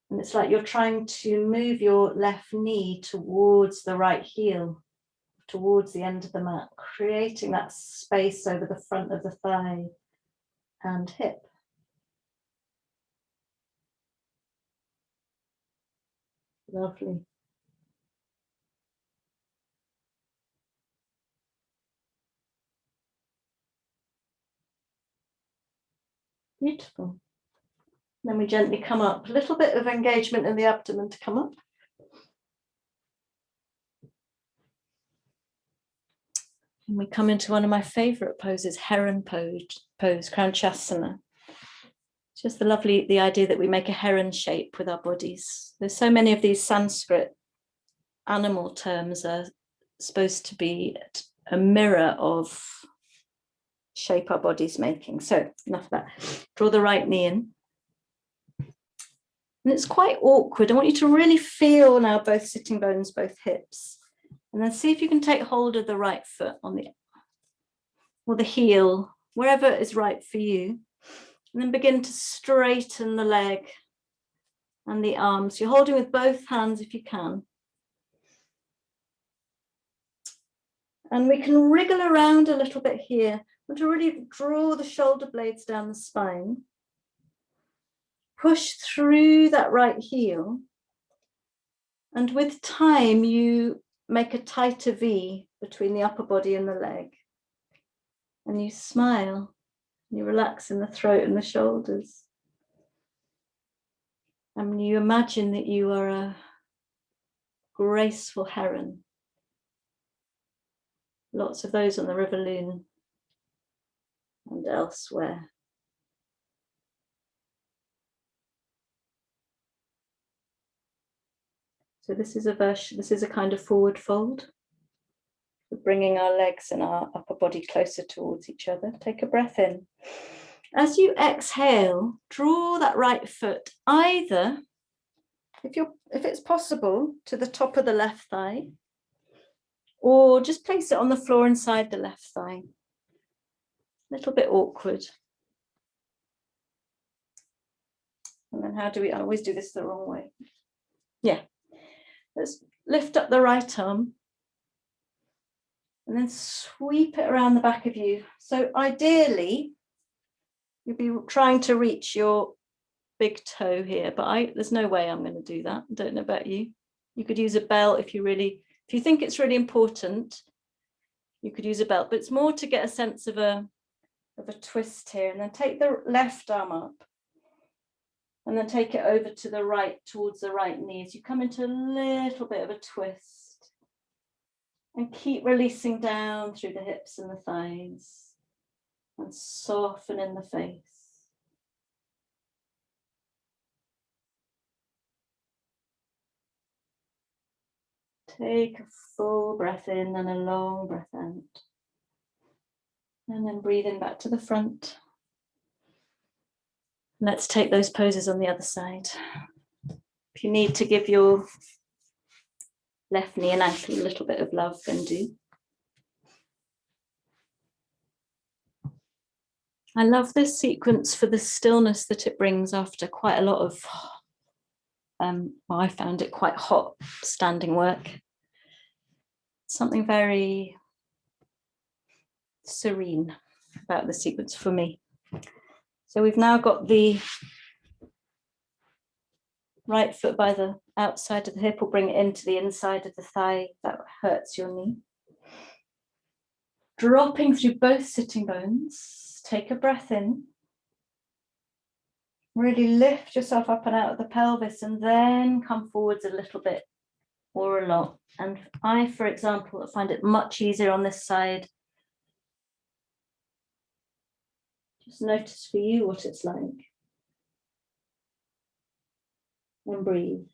And it's like you're trying to move your left knee towards the right heel, towards the end of the mat, creating that space over the front of the thigh and hip. Lovely. Beautiful. Then we gently come up, a little bit of engagement in the abdomen to come up. And we come into one of my favorite poses, Heron pose, Crown Chasana. It's just the idea that we make a heron shape with our bodies. There's so many of these Sanskrit animal terms are supposed to be a mirror of shape our body's making. So enough of that. Draw the right knee in. And it's quite awkward. I want you to really feel now both sitting bones, both hips. And then see if you can take hold of the right foot on or the heel, wherever is right for you. And then begin to straighten the leg and the arms. You're holding with both hands if you can. And we can wriggle around a little bit here. I want to really draw the shoulder blades down the spine. Push through that right heel. And with time, you make a tighter V between the upper body and the leg. And you smile. You relax in the throat and the shoulders. And you imagine that you are a graceful heron. Lots of those on the River Loon and elsewhere. So this is a kind of forward fold. bringing our legs and our upper body closer towards each other. Take a breath in. As you exhale, draw that right foot either, if it's possible, to the top of the left thigh, or just place it on the floor inside the left thigh. A little bit awkward. And then how do we, I always do this the wrong way. Yeah, let's lift up the right arm and then sweep it around the back of you. So ideally, you'll be trying to reach your big toe here, but there's no way I'm going to do that. I don't know about you. You could use a belt if you think it's really important. You could use a belt, but it's more to get a sense of a twist here. And then take the left arm up and then take it over to the right, towards the right knee as you come into a little bit of a twist. And keep releasing down through the hips and the thighs and soften in the face. Take a full breath in and a long breath out. And then breathe in back to the front. Let's take those poses on the other side. If you need to give your left knee and ankle a little bit of love, then do. I love this sequence for the stillness that it brings after quite a lot of, I found it quite hot standing work. Something very serene about the sequence for me. So we've now got the right foot by the outside of the hip. We'll bring it into the inside of the thigh. That hurts your knee. Dropping through both sitting bones. Take a breath in. Really lift yourself up and out of the pelvis and then come forwards a little bit or a lot. And I, for example, find it much easier on this side. Just notice for you what it's like. And breathe.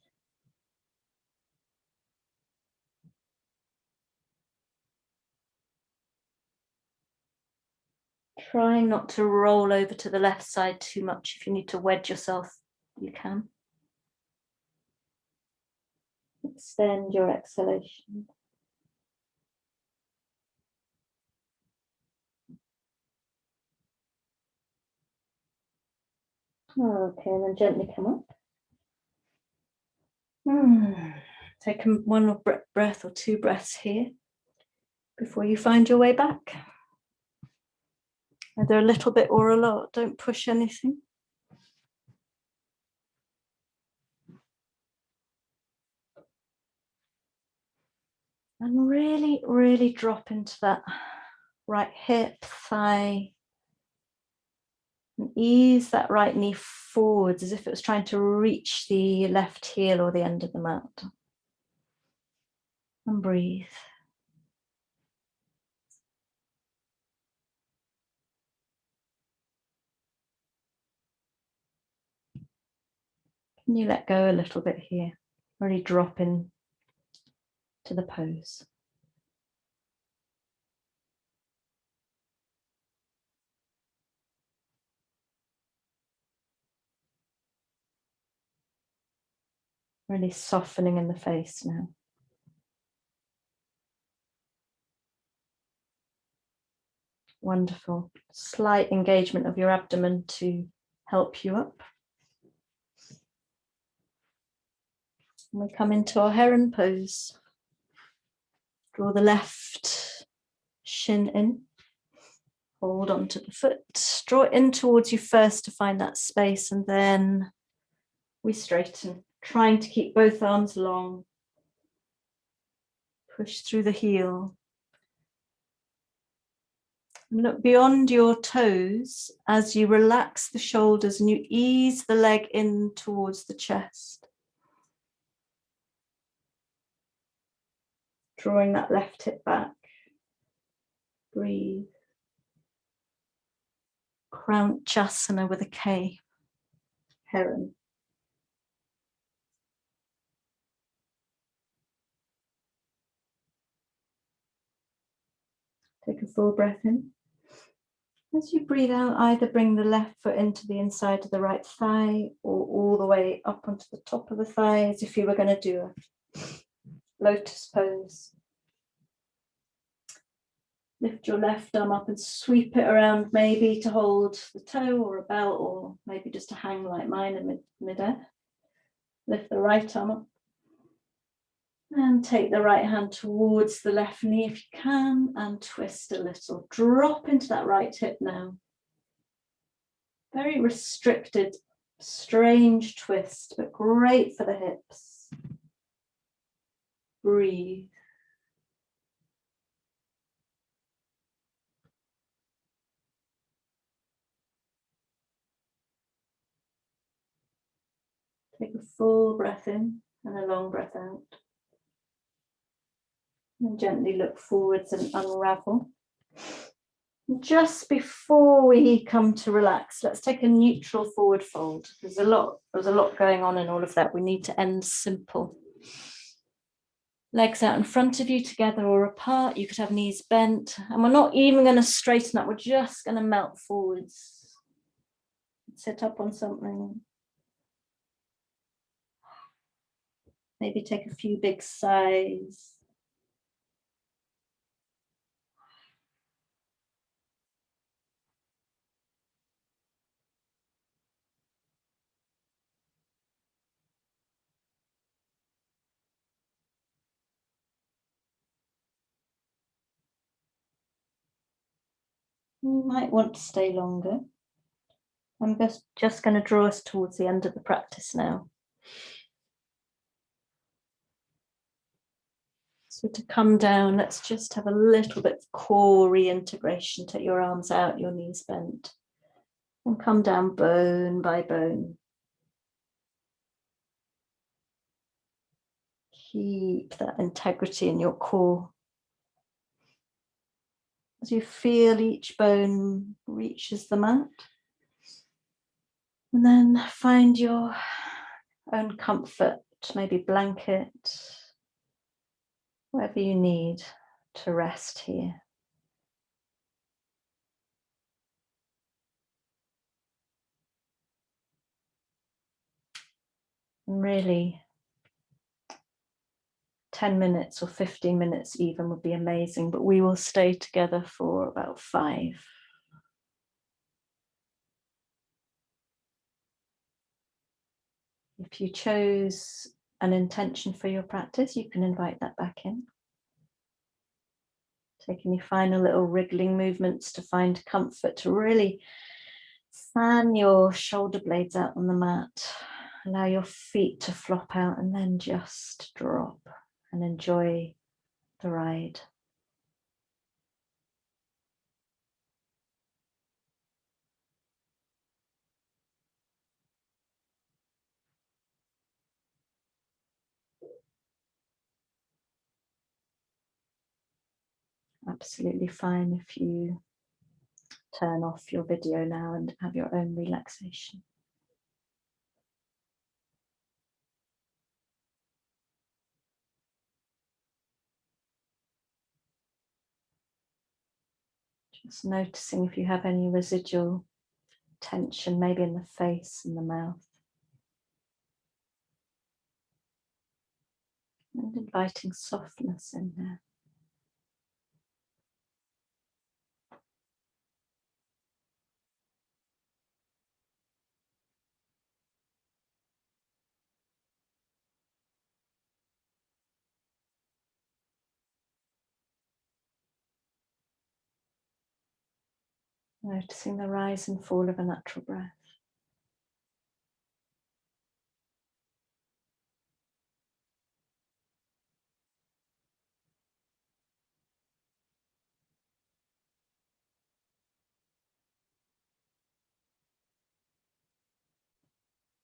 Trying not to roll over to the left side too much. If you need to wedge yourself, you can. Extend your exhalation. Okay, and then gently come up. Take one breath or two breaths here before you find your way back. Either a little bit or a lot. Don't push anything. And really, really drop into that right hip, thigh. And ease that right knee forwards as if it was trying to reach the left heel or the end of the mat. And breathe. Can you let go a little bit here? Really drop in to the pose. Really softening in the face now. Wonderful. Slight engagement of your abdomen to help you up. And we come into our heron pose. Draw the left shin in. Hold on to the foot. Draw it in towards you first to find that space, and then we straighten, trying to keep both arms long. Push through the heel. And look beyond your toes as you relax the shoulders and you ease the leg in towards the chest. Drawing that left hip back. Breathe. Crown Chasma with a K. Heron. Take a full breath in. As you breathe out, either bring the left foot into the inside of the right thigh or all the way up onto the top of the thigh, as if you were going to do a lotus pose. Lift your left arm up and sweep it around, maybe to hold the toe or a belt, or maybe just to hang like mine in mid-air. Lift the right arm up and take the right hand towards the left knee if you can, and twist a little. Drop into that right hip now. Very restricted, strange twist, but great for the hips. Breathe. Take a full breath in and a long breath out. And gently look forwards and unravel. Just before we come to relax, let's take a neutral forward fold. There's a lot going on in all of that. We need to end simple. Legs out in front of you, together or apart. You could have knees bent. And we're not even going to straighten up. We're just going to melt forwards. Sit up on something. Maybe take a few big sighs. You might want to stay longer. I'm just going to draw us towards the end of the practice now. So to come down, let's just have a little bit of core reintegration. Take your arms out, your knees bent, and come down bone by bone. Keep that integrity in your core. As you feel each bone reaches the mat. And then find your own comfort, maybe blanket, whatever you need to rest here. And really, 10 minutes or 15 minutes even would be amazing, but we will stay together for about 5. If you chose an intention for your practice, you can invite that back in. Take any final little wriggling movements to find comfort, to really fan your shoulder blades out on the mat. Allow your feet to flop out and then just drop and enjoy the ride. Absolutely fine if you turn off your video now and have your own relaxation. Just noticing if you have any residual tension, maybe in the face and the mouth. And inviting softness in there. Noticing the rise and fall of a natural breath.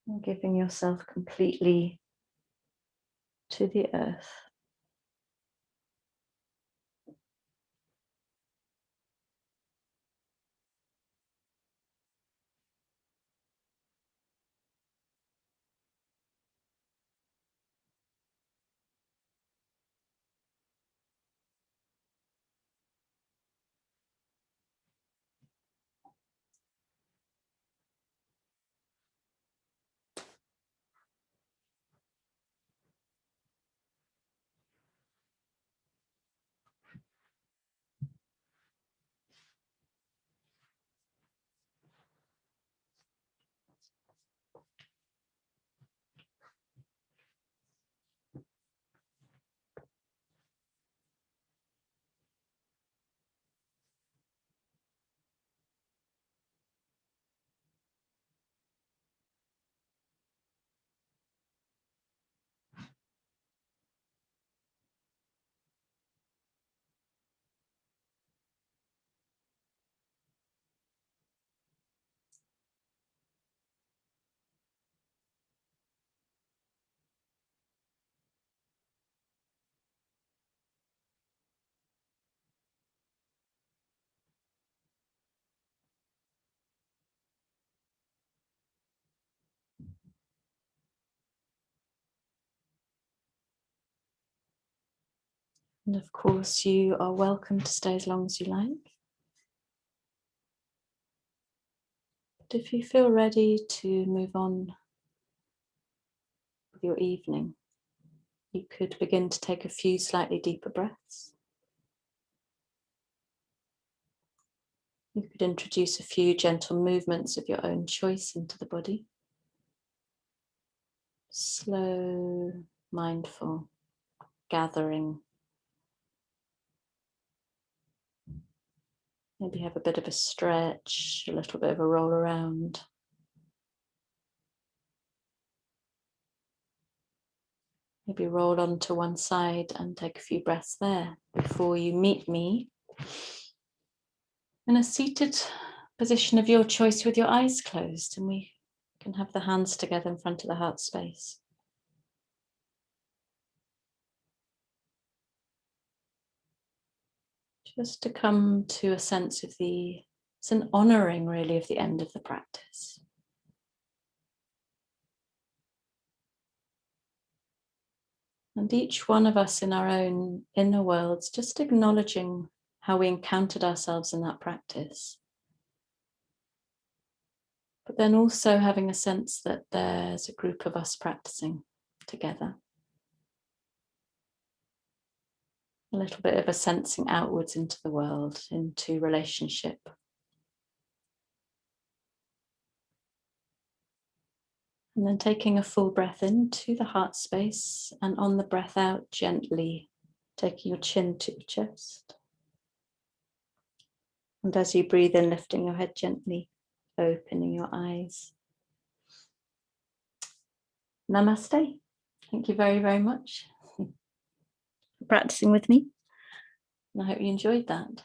And giving yourself completely to the earth. And of course, you are welcome to stay as long as you like. But if you feel ready to move on with your evening, you could begin to take a few slightly deeper breaths. You could introduce a few gentle movements of your own choice into the body. Slow, mindful, gathering. Maybe have a bit of a stretch, a little bit of a roll around. Maybe roll onto one side and take a few breaths there before you meet me in a seated position of your choice with your eyes closed, and we can have the hands together in front of the heart space. Just to come to a sense of it's an honouring really of the end of the practice. And each one of us in our own inner worlds, just acknowledging how we encountered ourselves in that practice. But then also having a sense that there's a group of us practicing together. A little bit of a sensing outwards into the world, into relationship. And then taking a full breath into the heart space, and on the breath out, gently taking your chin to your chest. And as you breathe in, lifting your head gently, opening your eyes. Namaste. Thank you very, very much for practicing with me. And I hope you enjoyed that.